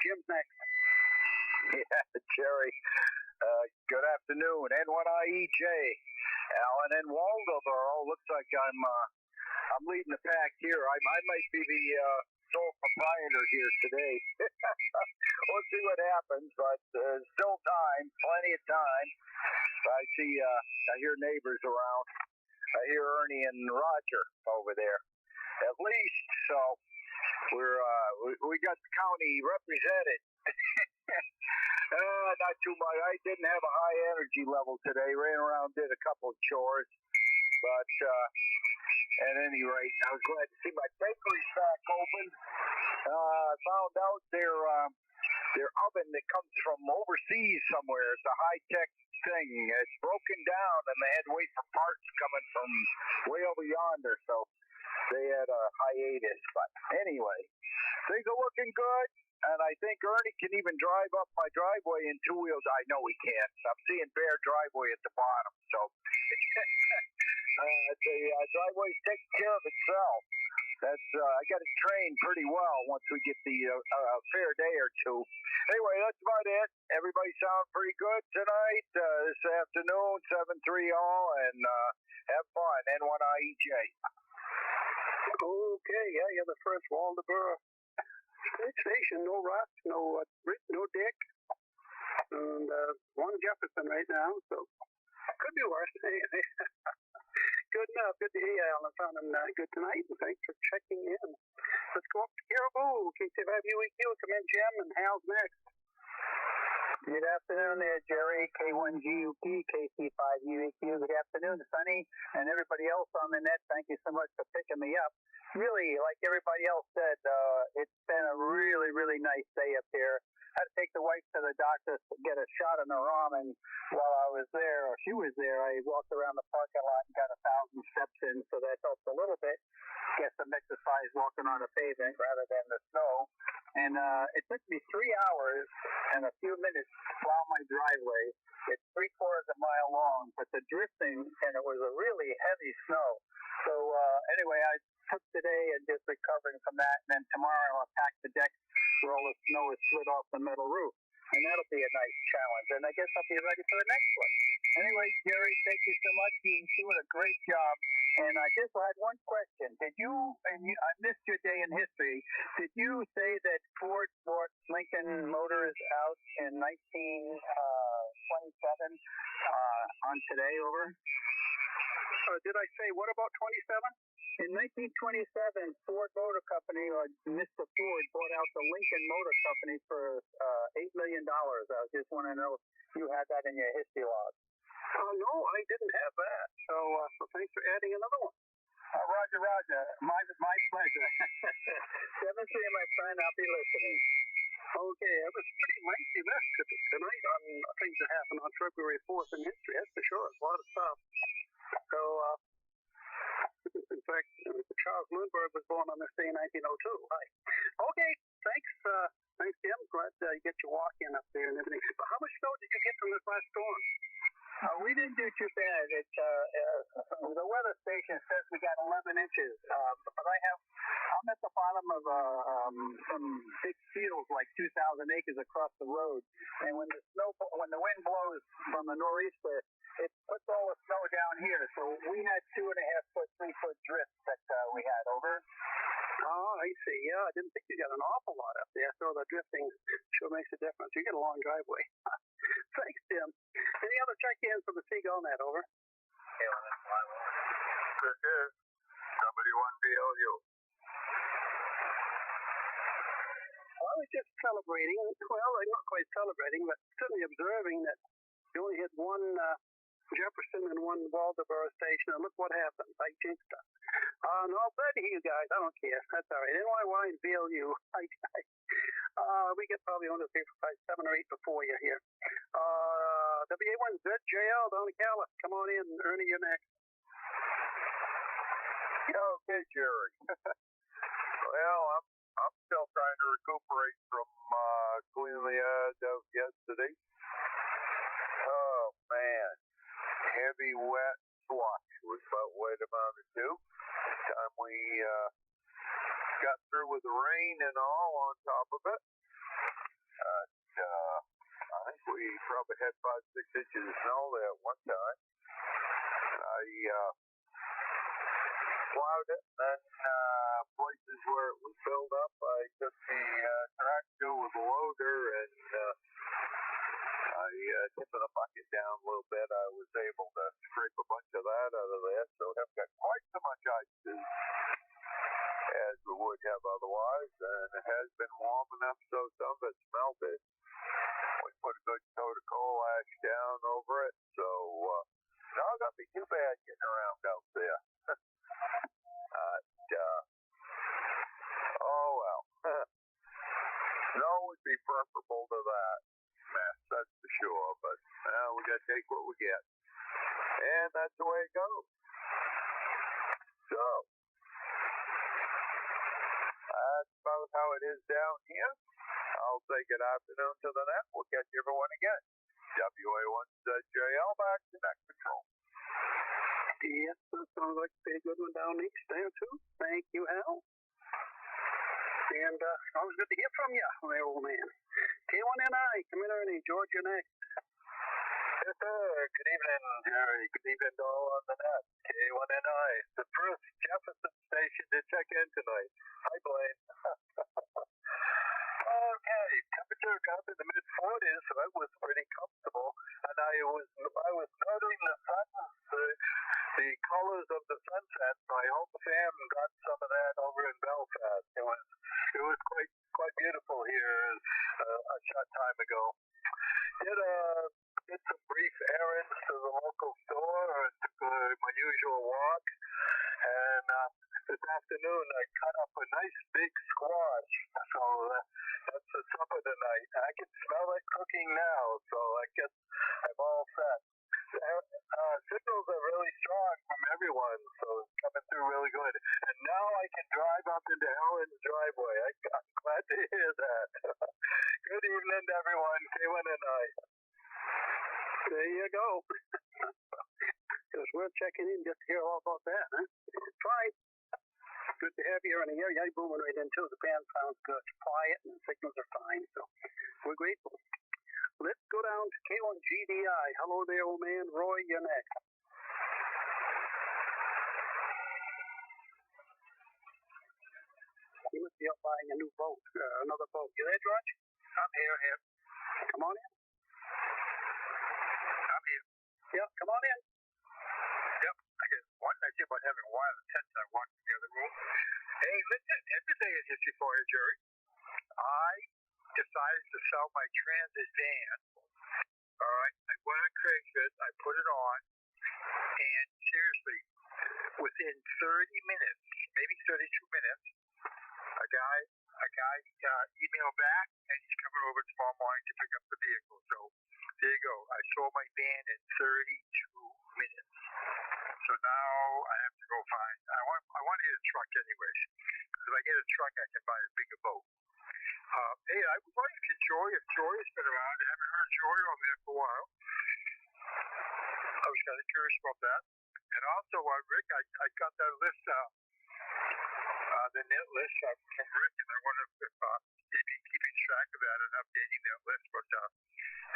Jim's next. Yeah, Jerry. Good afternoon. N1IEJ. Alan and Waldoboro. Looks like I'm leading the pack here. I might be the sole proprietor here today. We'll see what happens, but still time, plenty of time. I hear neighbors around. I hear Ernie and Roger over there. At least, so we got the county represented. Not too much. I didn't have a high energy level today. Ran around, did a couple of chores, but at any rate, I was glad to see my bakery's back open. I found out their oven that comes from overseas somewhere. It's a high-tech thing. It's broken down, and they had to wait for parts coming from way over yonder, so they had a hiatus. But anyway, things are looking good, and I think Ernie can even drive up my driveway in two wheels. I know he can't. I'm seeing bare driveway at the bottom, so the driveway's taking care of itself. I got it trained pretty well once we get the fair day or two. Anyway, that's about it. Everybody sound pretty good tonight, this afternoon, 7-3 all, and have fun. N1IEJ. Okay, yeah, you're the first Waldoboro station. No Ross, no Dick, and one Jefferson right now, so could be worse. Good enough. Good to hear you, Alan. Found him good tonight, and thanks for checking in. Let's go up to Caribou. KC5 UEQ. Come in, Jim, and Hal's next. Good afternoon there, Jerry. K1GUP, KC5 UEQ. Good afternoon, Sonny, and everybody else on the net. Thank you so much for picking me up. Really, like everybody else said, it's been a really, really nice day up here. I had to take the wife to the doctor to get a shot in her arm, and while I was there, or she was there, I walked around the parking lot and got 1,000 steps in, so that helped a little bit. Get some exercise walking on the pavement rather than the snow. And it took me 3 hours and a few minutes to plow my driveway. It's 3/4 of a mile long, but the drifting, and it was a really heavy snow. So anyway, I took today and just recovering from that, and then tomorrow I'll pack the deck where all the snow is slid off the metal roof. And that'll be a nice challenge. And I guess I'll be ready for the next one. Anyway, Jerry, thank you so much. You're doing a great job. And I just had one question. I missed your day in history. Did you say that Ford bought Lincoln Motors out in 1927 on today, over? Did I say, what about 27? In 1927, Ford Motor Company, or Mr. Ford, bought out the Lincoln Motor Company for $8 million. I was just wanting to know if you had that in your history log. No, I didn't have that. So thanks for adding another one. Roger. My pleasure. 7-3, my friend. I'll be listening. Okay, it was pretty lengthy list tonight on things that happened on February 4th in history. That's for sure. A lot of stuff. So, in fact, Charles Lindbergh was born on this day in 1902. Hi. Okay, thanks, Tim. Glad you get your walk in up there and everything. But how much snow did you get from this last storm? We didn't do too bad. The weather station says we got 11 inches, but I'm at the bottom of some big fields, like 2,000 acres across the road, and when the wind blows from the nor'easter, it puts all the snow down here. So we had 2.5 foot, 3 foot drifts that we had, over. Oh, I see. Yeah, I didn't think you got an awful lot up there. So the drifting sure makes a difference. You get a long driveway. Thanks, Tim. Any other check-ins for the Seagull net, over? This is W1BLU. Well, I was just celebrating. Well, I'm not quite celebrating, but certainly observing that you only had one Jefferson and one Waldoboro station, and look what happened. I jinxed it. No, glad to hear you guys. I don't care. That's all right. NYY and BLU. We get probably only 7 or 8 before you here. WA1ZJL down in Cala. Come on in. Ernie, you're next. Okay, Jerry. Well, I'm still trying to recuperate from cleaning the ads out yesterday. Oh, man. Heavy, wet slush was about what it amounted to. Time we got through with the rain and all on top of it. I think we probably had 5-6 inches of snow there at one time. I plowed it, and then places where it was filled up, I took the tractor with a loader, and I tipping the bucket down a little bit. I was able to scrape a bunch of that out of there, so we haven't got quite so much ice as we would have otherwise, and it has been warm enough so some of it's melted. We put a good coat of coal ash down over it, so not going to be too bad getting around out there. Oh well. Snow would be preferable to that mess, that's for sure, but we got to take what we get. And that's the way it goes. So, that's about how it is down here. I'll say good afternoon to the net. We'll catch everyone again. W1TGG back to net control. Yes, that sounds like a good one down east there, too. Thank you, Hal. And always good to hear from you, my old man. K1NI, come in early. George, you're next. Yes, sir. Good evening, Jerry. Good evening to all on the net. K1NI, the first Jefferson station to check in tonight. Hi, Blaine. Okay, temperature got up in the mid-40s, so that was pretty comfortable. And I was noting the colors of the sunset, so I hope Sam got some of that over in Belfast. It was quite beautiful here a short time ago. Did some brief errands to the local store and took my usual walk. And this afternoon I cut up a nice big squash. So that's the supper tonight. I can smell it cooking now, so I guess I'm all set. Signals are really strong from everyone, so it's coming through really good. And now I can drive up into Helen's driveway. I'm glad to hear that. Good evening, everyone. K1NI. There you go. Because we're checking in just to hear all about that, huh? Fine. Good to have you here. And yeah, you're booming right in, too. The band sounds good. Quiet, and the signals are fine, so we're grateful. Let's go down to K1GDI. Hello there, old man. Roy, you're next. He must be up buying a new boat, another boat. You there, George? I'm here. Come on in. I'm here. Yeah, come on in. Yep. I guess one I see about having wireless headset I want in the other room. Hey, listen, here's the day in history for you, Jerry. I decided to sell my transit van. All right. I went on Craigslist, I put it on, and seriously, within 30 minutes, maybe 32 minutes, a guy emailed back, and he's coming over tomorrow morning to pick up the vehicle. So there you go. I sold my van in 32 minutes. So now I have to go find. I want to get a truck anyways. Because if I get a truck, I can buy a bigger boat. Hey, I was wondering if Joy has been around. I haven't heard Joy on there for a while. I was kind of curious about that. And also, Rick, I got that list, the net list from Rick, and I wonder if he'd be keeping track of that and updating that list. But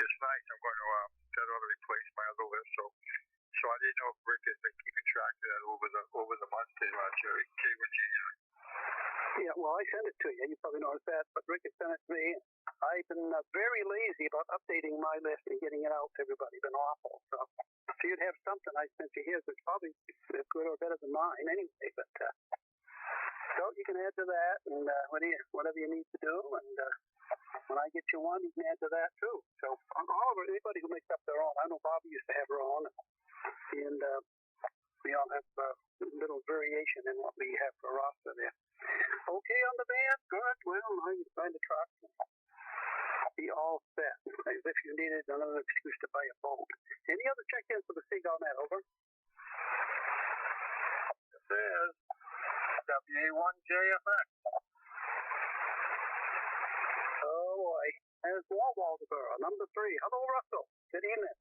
this night, I'm going to that ought to replace my other list. So I didn't know if Rick has been keeping track of that over the month, Jerry. K1GG. Yeah, well, I sent it to you. You probably noticed that, but Rick had sent it to me. I've been very lazy about updating my list and getting it out to everybody. Been awful. So if you'd have something I sent you here, it's probably good or better than mine anyway. But so you can add to that, and whatever you need to do. And when I get you one, you can add to that too. So anybody who makes up their own. I know Bobby used to have her own, and we all have a little variation in what we have for roster there. Okay on the van? Good. Well, now you find a truck. Be all set. If you needed another excuse to buy a boat. Any other check-ins for the Seagull net? Over. This is W1JFX. Oh, boy. There's Waldeboro, number 3. Hello, Russell. Good evening.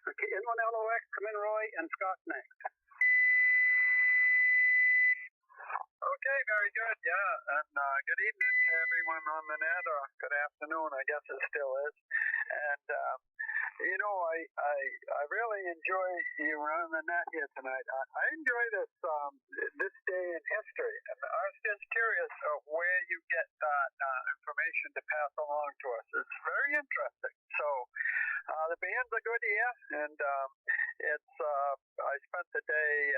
Okay, N1LOX, come in, Roy, and Scott next. Okay, very good. Yeah, and good evening to everyone on the net, or good afternoon, I guess it still is. And I really enjoy you running the net here tonight. I enjoy this day in history, and I was just curious of where you get that information to pass along to us. It's very interesting. So the band's a good year, and I spent the day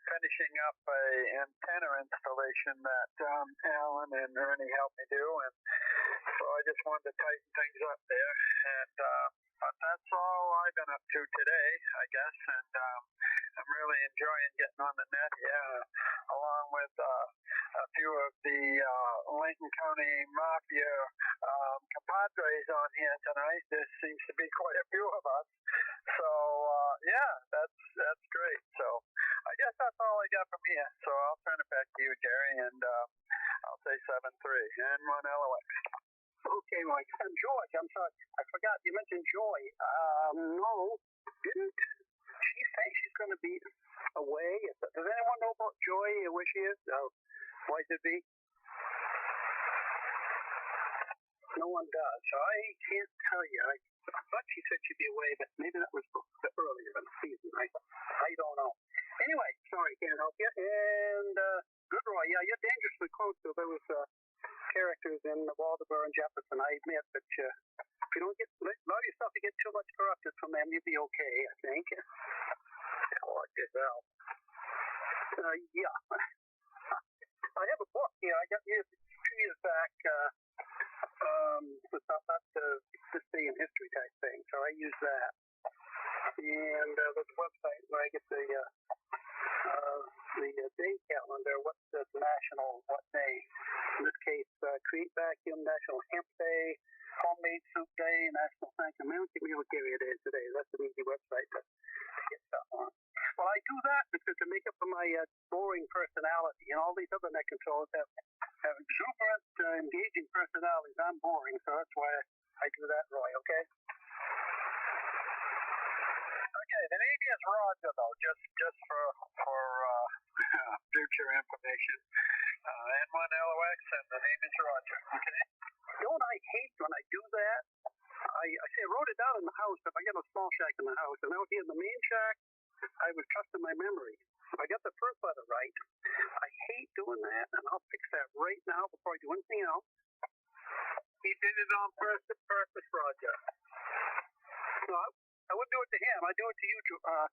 finishing up a antenna installation that Alan and Ernie helped me do, and so I just wanted to tighten things up there, and but that's all I've been up to today, I guess, and I'm really enjoying getting on the net, along with a few of the Lincoln County Mafia compadres on here tonight. There seems to be quite a few of us, so that's great. So I guess that's all I got from here, so I'll turn it back to you, Gary, and I'll say 7-3 and 1 LOX. Okay, Mike. And George, I'm sorry, I forgot, you mentioned Joy. No, didn't she say she's going to be away? Does anyone know about Joy, where she is? Wife to be? No one does, so I can't tell you. I thought she said she'd be away, but maybe that was earlier in the season. I don't know. Anyway, sorry, can't help you. And good, Roy. Yeah, you're dangerously close to those characters in Waldeboro and Jefferson. I admit that if you don't allow yourself to get too much corrupted from them, you'll be okay, I think. Like yourself. Yeah. I have a book here. I got 2 years back. That's this day in history type thing. So I use that. And there's a website where I get the day calendar. What's the national, what day? In this case, Create Vacuum, National Hemp Day, Homemade Soup Day, National Thanksgiving. I don't think we know what day it is today. That's an easy website to get stuff on. Well, I do that because to make up for my boring personality, and all these other net controllers have exuberant, engaging personalities. I'm boring, so that's why I do that, Roy, okay? Okay, the name is Roger, though, just for future information. N1 LOX, and the name is Roger, okay? You know what I hate when I do that? I say I wrote it down in the house. If I get a small shack in the house, and out here in the main shack, I was trusting my memory. I got the first letter right. I hate doing that, and I'll fix that right now before I do anything else. He did it on purpose, Roger. No, I wouldn't do it to him. I'd do it to you, what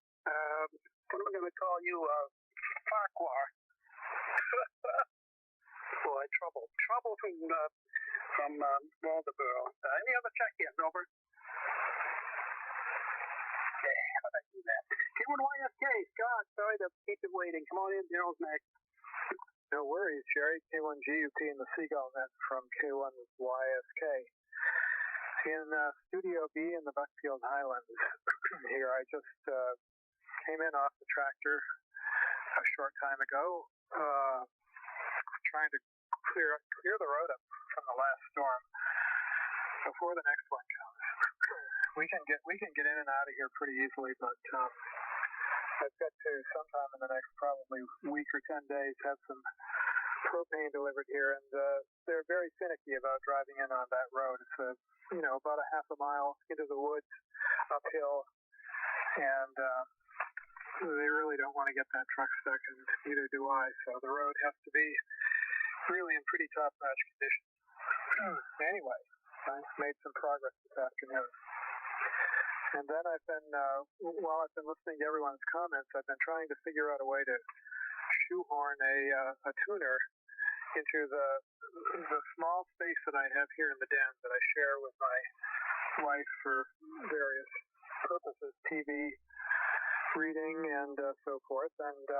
am I going to call you? Farquhar. Boy, trouble. Trouble from Waldeboro. Any other check-ins, over? Okay, how did I do that? K1YSK, Scott, sorry to keep you waiting. Come on in, Daryl's next. No worries, Jerry. K1GUP and the Seagull net from K1YSK. In Studio B in the Buckfield Highlands. Here, I just came in off the tractor a short time ago, trying to clear the road up from the last storm before the next one comes. We can get in and out of here pretty easily, but I've got to sometime in the next probably week or 10 days have some propane delivered here, and they're very finicky about driving in on that road. It's about a half a mile into the woods uphill, and they really don't want to get that truck stuck, and neither do I. So the road has to be really in pretty top-notch condition. Anyway, I made some progress this afternoon. And then I've been, while I've been listening to everyone's comments, I've been trying to figure out a way to shoehorn a tuner into the small space that I have here in the den that I share with my wife for various purposes, TV, reading, and so forth. And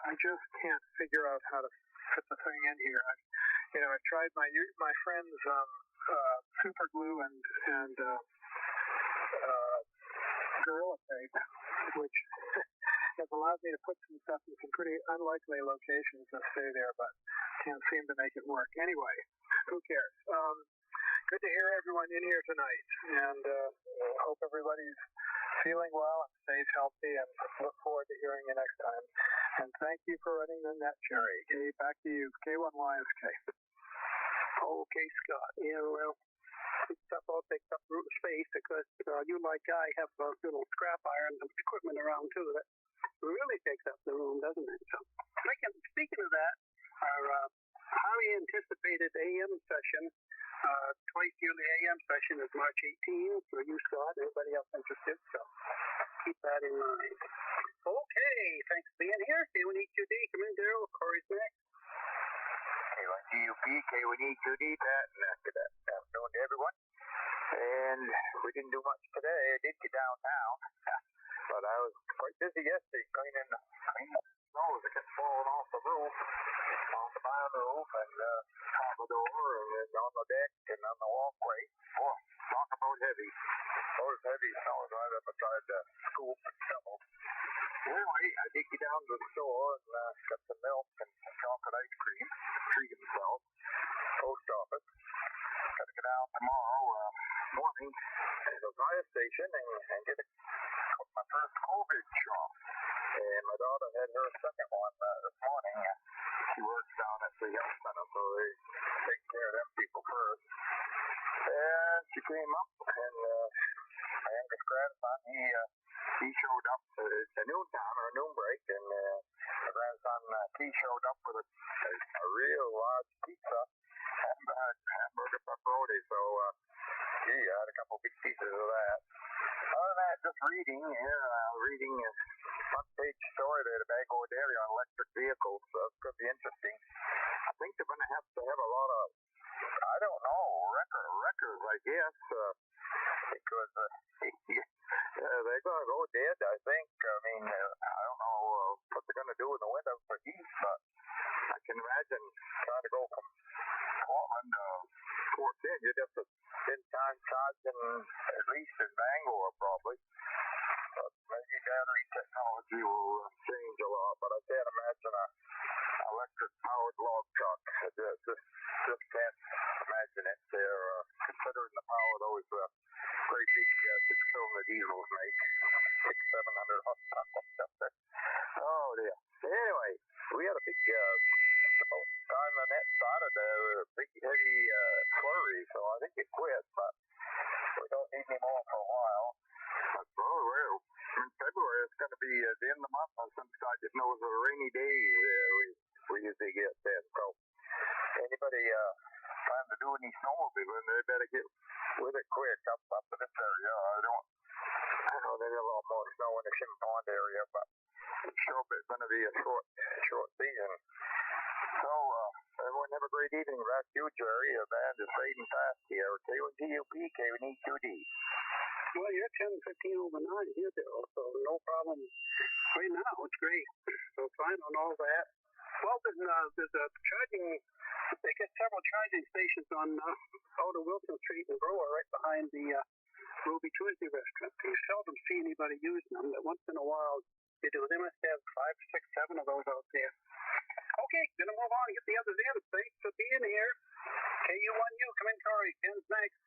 I just can't figure out how to fit the thing in here. I've tried my friend's super glue and Gorilla Tape, which has allowed me to put some stuff in some pretty unlikely locations and stay there, but can't seem to make it work. Anyway, who cares? Good to hear everyone in here tonight, and hope everybody's feeling well and stays healthy, and look forward to hearing you next time. And thank you for running the net, Jerry. Okay, back to you. K1YSK. Okay, Scott. Yeah, well, this stuff all takes up space because you, like I, have those little scrap irons and equipment around too that really takes up the room, doesn't it? So, speaking of that, our highly anticipated AM session, twice yearly AM session is March 18th for you, Scott, and anybody else interested. So keep that in mind. Okay, thanks for being here. K1E2D, come in, Daryl. Corey's next. K1GUP, K1E2D, Pat, and good afternoon to everyone. And we didn't do much today. I did get downtown, but I was quite busy yesterday cleaning the snow that kept falling off the roof, off the barn roof, and top of the door, and then on the deck, and on the walkway. Boy, talk about heavy. Those heavy snows right up beside the scoop and shovel. Anyway, I did get down to the store and got some milk and some chocolate ice cream. Treat himself. Post office. Got to get out tomorrow morning to the fire station and get my first COVID shot. And my daughter had her second one this morning. She works down at the health center, so they take care of them people first. And she came up, and my youngest grandson, he showed up. It's a noon time or a noon break, and my grandson, he showed up with a real large pizza and hamburger pepperoni. So, I had a couple big pieces of that. Other than that, just reading a front page story there at Bago Dairy on electric vehicles. So that's going to be interesting. I think they're going to have a lot of, I don't know, records, I guess, because they're going to go dead, I think. I mean, I don't know what they're going to do in the winter for heat, but I can imagine trying to go from Portland to Fort Bend. You'd have to spend time charging at least in Bangor, probably. But maybe battery technology will change a lot, but I can't imagine an electric-powered log truck. Just can't imagine it. They're considering the power of those great big 6-cylinder diesels make 600-700 horsepower. Oh dear. Anyway, we had a big about time the net started there, a big heavy flurry, so I think it quit, but we don't need any more for a while. But in February it's going to be the end of the month, and some guy didn't know it was a rainy day we usually get then. So anybody plan to do any snowmobiling, they better get with it quick up in this area. I know there's a lot more snow in the Shin Pond area, but it's sure it's going to be a short season. So everyone have a great evening. Back to you, Jerry. The band is fading fast here. K1GUP, K1E2D. Well, you're 10:15 over 9 here, Bill, so no problem. Right now, it's great. So fine on all that. Well, there's a charging. They get several charging stations on out of Wilson Street and Brewer, right behind the Ruby Tuesday restaurant. You seldom see anybody using them, but once in a while they do. They must have 5, 6, 7 of those out there. Okay, gonna move on and get the others in. Thanks for being here. KU1U, come in, Corey. Ken's next.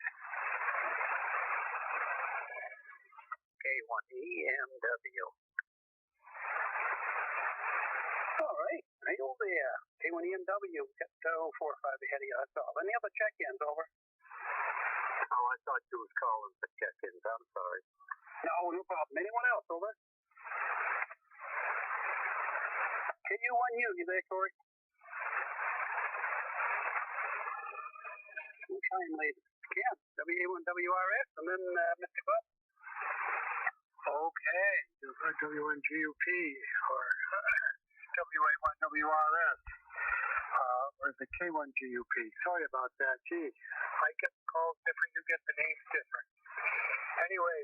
K1EMW. All right, right over there. K1EMW, got 045 ahead of you. That's all. Any other check-ins, over? Oh, I thought you was calling for check-ins. I'm sorry. No problem. Anyone else, over? KU1U, you there, Corey? We'll try him later. Ken, WA1WRS, and then Mr. Butt. Okay, you've heard W1GUP or WA1WRS. Or the K1GUP. Sorry about that. Gee, I get the calls different, you get the names different. Anyway,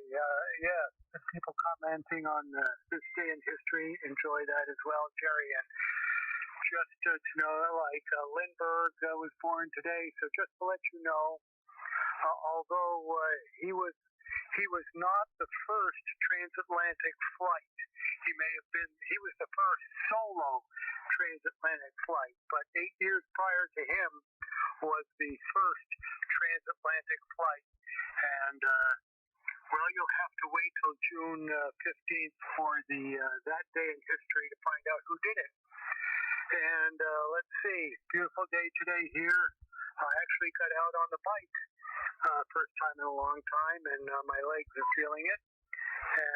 people commenting on this day in history, enjoy that as well, Jerry. And just to know, like Lindbergh was born today, so just to let you know, although he was not the first transatlantic flight. He was the first solo transatlantic flight, but 8 years prior to him was the first transatlantic flight, and Well, you'll have to wait till June 15th for the that day in history to find out who did it. And let's see, beautiful day today here. I actually got out on the bike, first time in a long time, and my legs are feeling it.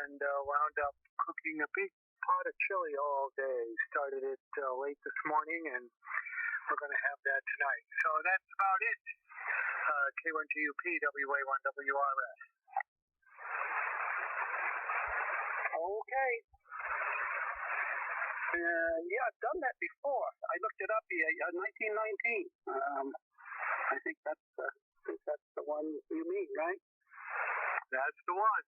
And wound up cooking a big pot of chili all day. Started it late this morning, and we're going to have that tonight. So that's about it. K1GUP, WA1WRS. Okay. Yeah, I've done that before. I looked it up. 1919. I think that's the one you mean, right? That's the one.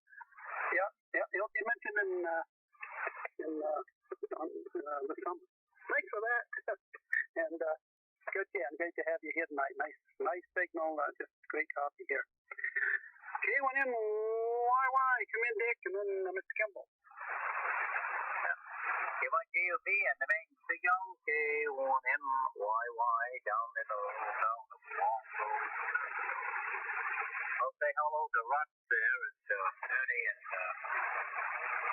Yeah. It'll be mentioned in the summer. Thanks for that. And good. Yeah, great to have you here tonight. Nice signal. Just great coffee here. K1MYY. Come in, Dick, and then Mr. Kimball. K1GUP and the Maine Seagull, K1MYY down in the long road. I'll say hello to Russ there. It's Ernie and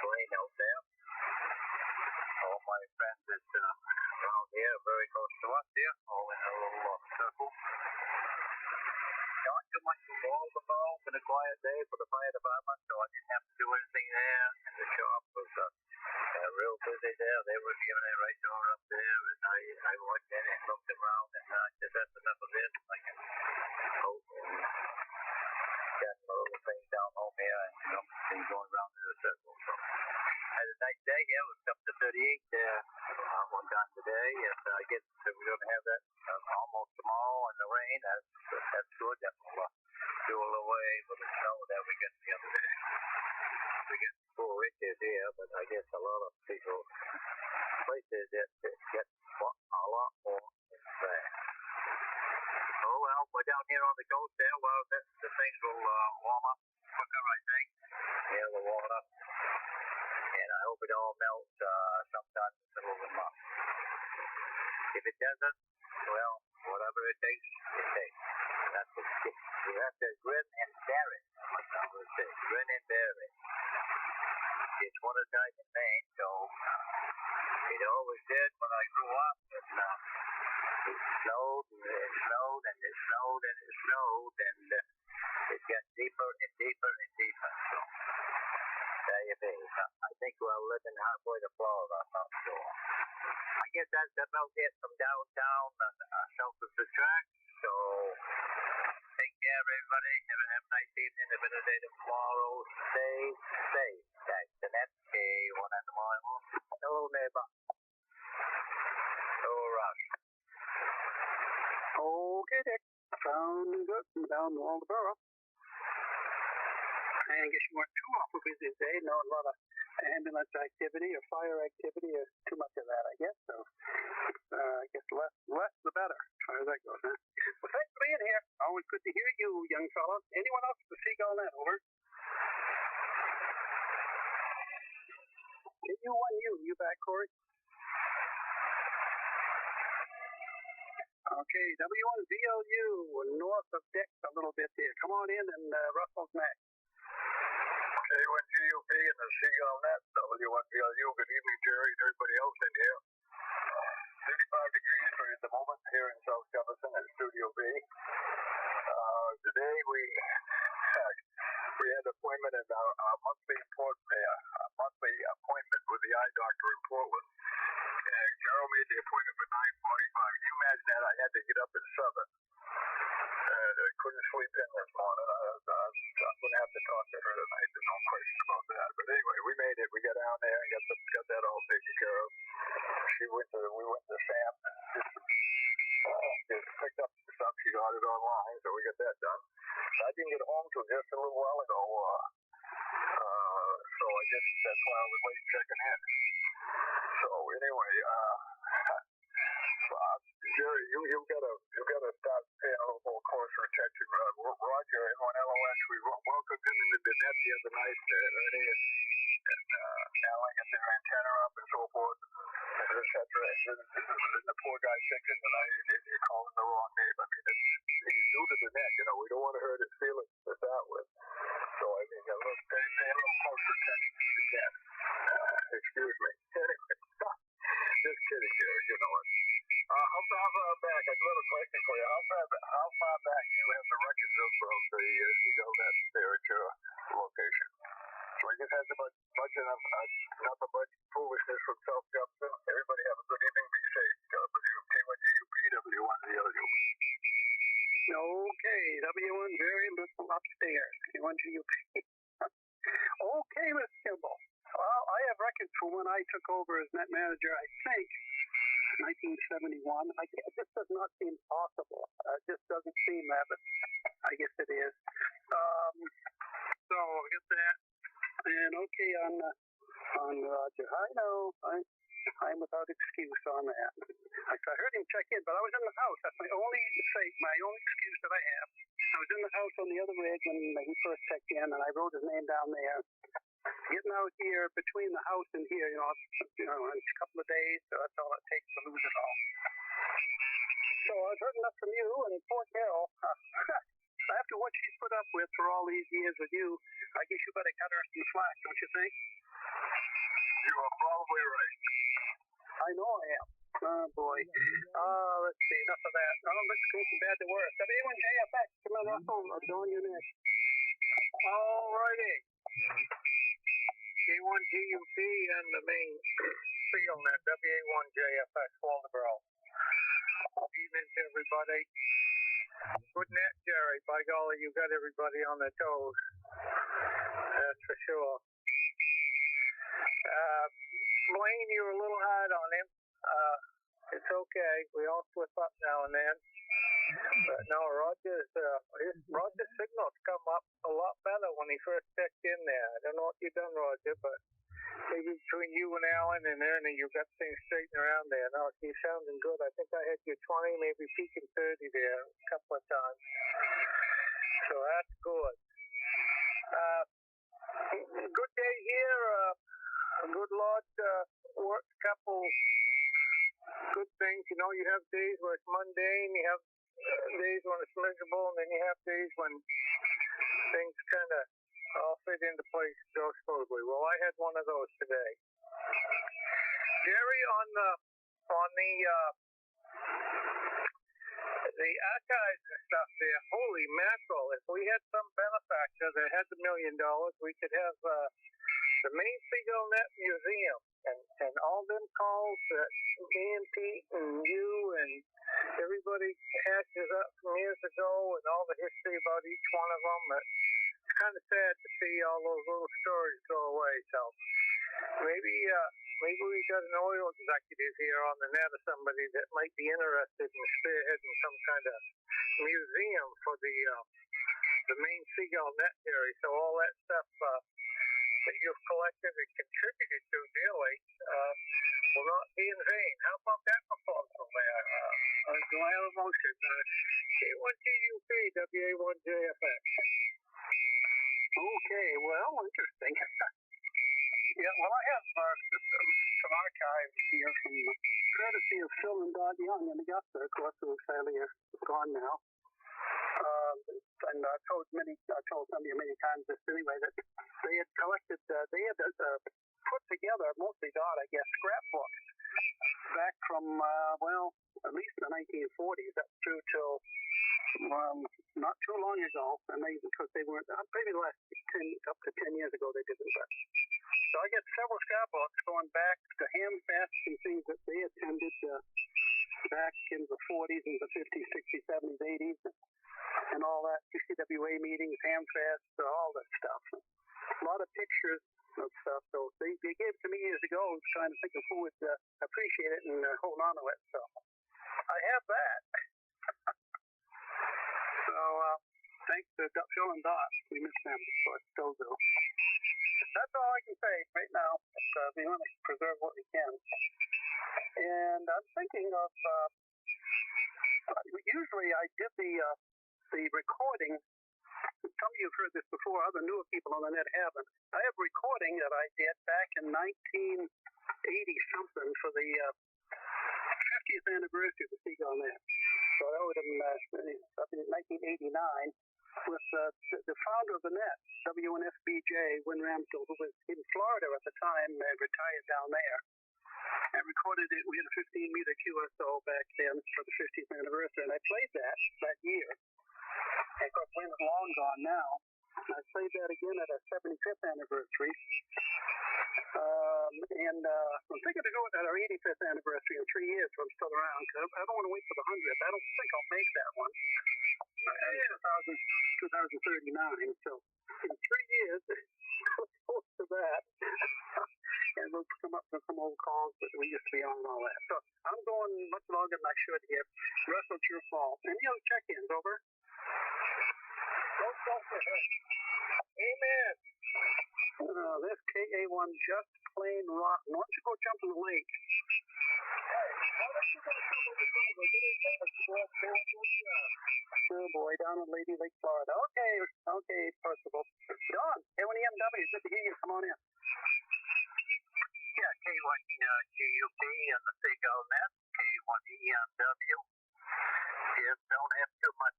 Blaine out there. All my friends is around here, very close to us here, all in a little circle. Not too much involved involved. Been a quiet day for the fire department, so I didn't have to do anything there. And the shop was real busy there. They were giving a right door up there, and I walked in and looked around, and just that's enough of it. I can hope and got a little thing down home here, and something going around in a circle. So I had a nice day here. It was up to 38 there one time today, and I guess we're going to have that almost tomorrow in the rain. That's good. That will do away with the snow that we got the other day. We get 4 inches here, but I guess a lot of people, places that get a lot more than that. Oh, well, we're down here on the coast there. Well, the things will warm up quicker, I think. Yeah, they'll warm up. And I hope it all melts sometime in the middle of the month. If it doesn't, well, whatever it takes, it takes. That's what it takes. You have to grin and bear it. That's what I would say. Grin and bear it. It's one of the times in Maine, so it always did when I grew up. And it snowed and it snowed and it snowed and it snowed, and it got deeper and deeper and deeper. So there you be. I think we're living halfway to Florida. I'm not sure. I guess that's about it from downtown south of the track. So take care, everybody. Have a nice evening. Have a good day tomorrow. Stay safe. That's the net. K1 and the mile. Hello, neighbor. Hello, Russ. Okay, Dick. Sounding good from down in Waldeboro. I guess you weren't too awful busy today. No, a lot of ambulance activity or fire activity or too much of that, I guess. So I guess less the better as far as that goes, huh? Well, thanks for being here. Always good to hear you, young fellow. Anyone else with the Seagull net? Over. You back, Corey? Okay, W1VLU, north of Dick a little bit there. Come on in, and Russell's next. K1GUP and the Seagull net, W1VLU. Good evening, Jerry, and everybody else in here. 35 degrees at the moment here in South Jefferson at Studio B. Today we had an appointment at our monthly appointment with the eye doctor in Portland. And Carol made the appointment for 9:45. Can you imagine that? I had to get up at 7. I couldn't sleep in this morning. I'm going to have to talk to her tonight. There's no question about that. But anyway, we made it. We got down there and got that all taken care of. We went to Sam's and just picked up the stuff. She got it online, so we got that done. I didn't get home till just a little while ago. So I guess that's why I was late checking in. So anyway, Jerry, you gotta start paying a little more closer attention. Roger, N1LOS, we welcomed him into the net the other night. Ernie and Alan get their antenna up and so forth, etc. And the poor guy thinking that he called him the wrong name. I mean, he's new to the net. We don't want to hurt his feelings to start with. So I mean, pay a little closer attention if you can. Excuse me. Anyway, just kidding, Jerry. You know it. How far back? A little question for you. How far back do you have the records of the Seagull net there at your location? So I just had a bunch of nothing but foolishness from South Jefferson. Everybody have a good evening. Be safe. K1GUP, W1TGG. Okay, W1 very little upstairs. K1GUP. Okay, Mr. Kimball. Well, I have records for when I took over as net manager, I think, 1971. This does not seem possible. It just doesn't seem that, but I guess it is. So I get that. And okay on Roger. I know. I'm without excuse on that. I heard him check in, but I was in the house. That's my only excuse that I have. I was in the house on the other rig when he first checked in, and I wrote his name down there. Getting out here between the house and here, in a couple of days, so that's all it takes to lose it all. So I've heard enough from you, and poor Carol, after what she's put up with for all these years with you, I guess you better cut her some slack, don't you think? You are probably right. I know I am. Oh, boy. Let's see, enough of that. Let's go from bad to worse. W1JFX, come on, Russell, I'm doing you next. All righty. K1GUP and the Maine Seagull net, W1JFX, Waldeboro. Evening to everybody. Good net, Jerry. By golly, you got everybody on their toes. That's for sure. Blaine, you were a little hard on him. It's okay. We all slip up now and then. But no, Roger's signals come up a lot better when he first checked in there. I don't know what you've done, Roger, but maybe between you and Alan and Ernie, you've got things straightened around there. No, you're sounding good. I think I had you 20, maybe peaking 30 there a couple of times. So that's good. Good day here. A good lot worked. Couple good things. You know, you have days where it's mundane. You have days when it's miserable, and then you have days when things kind of all fit into place, go smoothly. Well, I had one of those today. Jerry, on the archives and stuff there, holy mackerel, if we had some benefactor that had $1 million, we could have the Maine Seagull Net Museum, and all them calls that me and Pete and you and everybody hashes up from years ago, and all the history about each one of them. It's kind of sad to see all those little stories go away. So maybe we got an oil executive here on the net, or somebody that might be interested in spearheading some kind of museum for the Maine Seagull Net Theory. So all that stuff that you've collected and contributed to daily will not be in vain. How about that proposal there? Do I have a motion? K1GUP, WA1JFX. Okay, well, interesting. Yeah, well, I have some archives here from courtesy of Phil and Dodd Young in Augusta, of course, who sadly are gone now. And I've told some of you many times this anyway, that they had collected, they had put together, mostly Dodd, I guess, scrapbooks back from, at least the 1940s, up through till not too long ago, and because they weren't, maybe the last 10 years ago they didn't. But so I get several scrapbooks going back to Hamfests and things that they attended back in the 40s and the 50s, 60s, 70s, 80s, and all that, CCWA meetings, Hamfests, all that stuff. A lot of pictures of stuff. So they gave it to me years ago. I was trying to think of who would appreciate it and hold on to it. So I have that. So thanks to Phil and Dot. We miss them, but still do. That's all I can say right now. We want to preserve what we can. And I'm thinking of, usually I did the recording. Some of you have heard this before, other newer people on the net haven't. I have a recording that I did back in 1980-something for the 50th anniversary of the Seagull Net. So that would have been 1989. with the founder of the net, W1TGG, Win Ramsdell, who was in Florida at the time and retired down there, and recorded it. We had a 15-meter QSO back then for the 50th anniversary, and I played that year. And of course, Win is long gone now. I played that again at our 75th anniversary. And I'm thinking to go at our 85th anniversary in 3 years if I'm still around, because I don't want to wait for the 100th. I don't think I'll make that one. 2039. So in 3 years, look forward to that. And we'll come up with some old calls that we used to be on and all that. So I'm going much longer than I should here. Russell, it's your fault. Any other check-ins, over? Don't go for him. Amen. This KA1 just plain rotten. Why don't you go jump in the lake? Hey, why don't you go jump in the lake? Oh boy, down in Lady Lake, Florida. Okay, Percival. Don, K1EMW, good to hear you. Come on in. Yeah, K1GUP and the Seagull net, K1EMW. Yes, don't have too much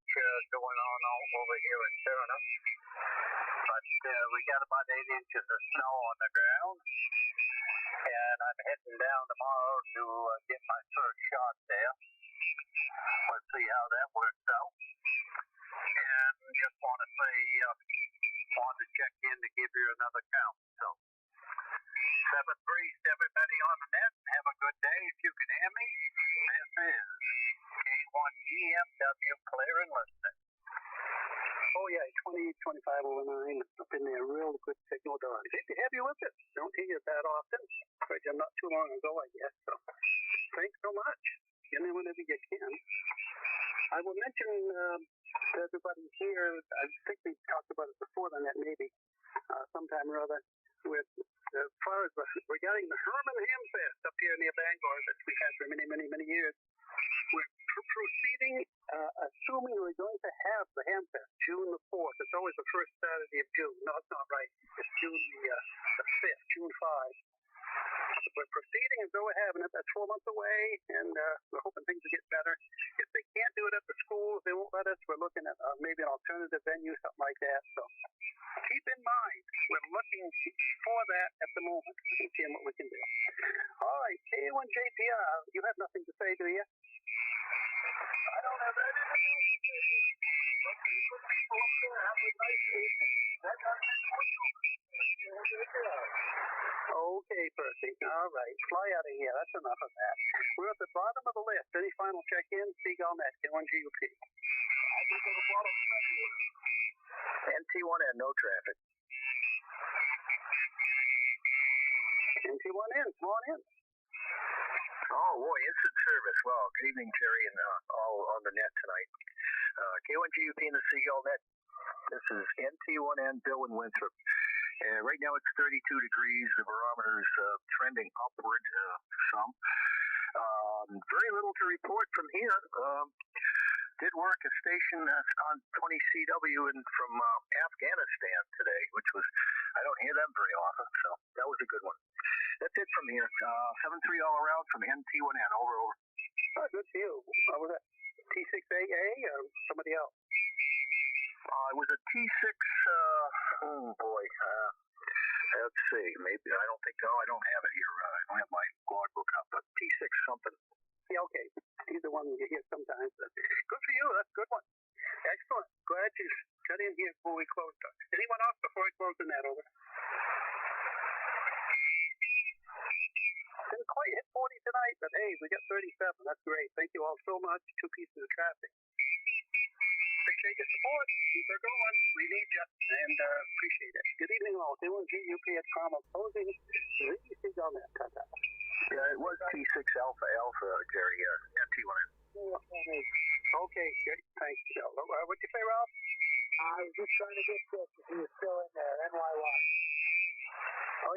going on over here in Turner. But we got about 8 inches of snow on the ground. And I'm heading down tomorrow to get my first shot there. We'll see how that works out. And just want to say, wanted to check in to give you another count. So, 7 breeze to everybody on the net. Have a good day if you can hear me. This is K1EMW clear and listening. Oh yeah, 20, 25 over 9 up in there. Real good signal, Don. Great to have you with us. Don't hear you that often. But not too long ago, I guess. So, thanks so much. Get me whenever you can. I will mention to everybody here, I think we talked about it before the net, maybe sometime or other, with as far as regarding the Herman Ham Fest up here near Bangor that we had for many, many, many years. We're proceeding, assuming we're going to have the Ham Fest June the 4th. It's always the first Saturday of June. No, it's not right. It's June the 5th, June 5. We're proceeding as though we're having it. That's 4 months away, and we're hoping things will get better. If they can't do it at the schools, they won't let us. We're looking at maybe an alternative venue, something like that. So keep in mind, we're looking for that at the moment and seeing what we can do. All right, K1JPR, you have nothing to say, do you? I don't have anything else to say. But you put people up there, have a nice evening. That's our Okay, Percy. All right. Fly out of here. That's enough of that. We're at the bottom of the list. Any final check-in? Seagull net, K1GUP. I think we're at the bottom of the list. NT1N, no traffic. NT1N, come on in. Oh, boy, instant service. Well, good evening, Terry, and all on the net tonight. K1GUP and the Seagull net. This is NT1N, Bill and Winthrop. Right now it's 32 degrees. The barometer's trending upward some. Very little to report from here. Did work a station on 20 CW from Afghanistan today, which was, I don't hear them very often, so that was a good one. That's it from here. 7-3 all around from NT1N. Over. Oh, good to you. Was that T6AA or somebody else? It was a T6, let's see, maybe, I don't have it here, I don't have my logbook up, but T6 something. Yeah, okay, he's the one you hear sometimes. Good for you, that's a good one. Excellent, glad you got in here before we closed. Anyone else before I close the net, over? Didn't quite hit 40 tonight, but hey, we got 37, that's great. Thank you all so much, 2 pieces of traffic. Appreciate your support. Keep her going. We need you, and appreciate it. Good evening, all. K1GUP at Carmel closing the Seagull net. Yeah, it was T6 Alpha, Jerry, NT1N. Okay, good. Thanks, Bill. What'd you say, Ralph? I was just trying to get this if he was still in there. NY1.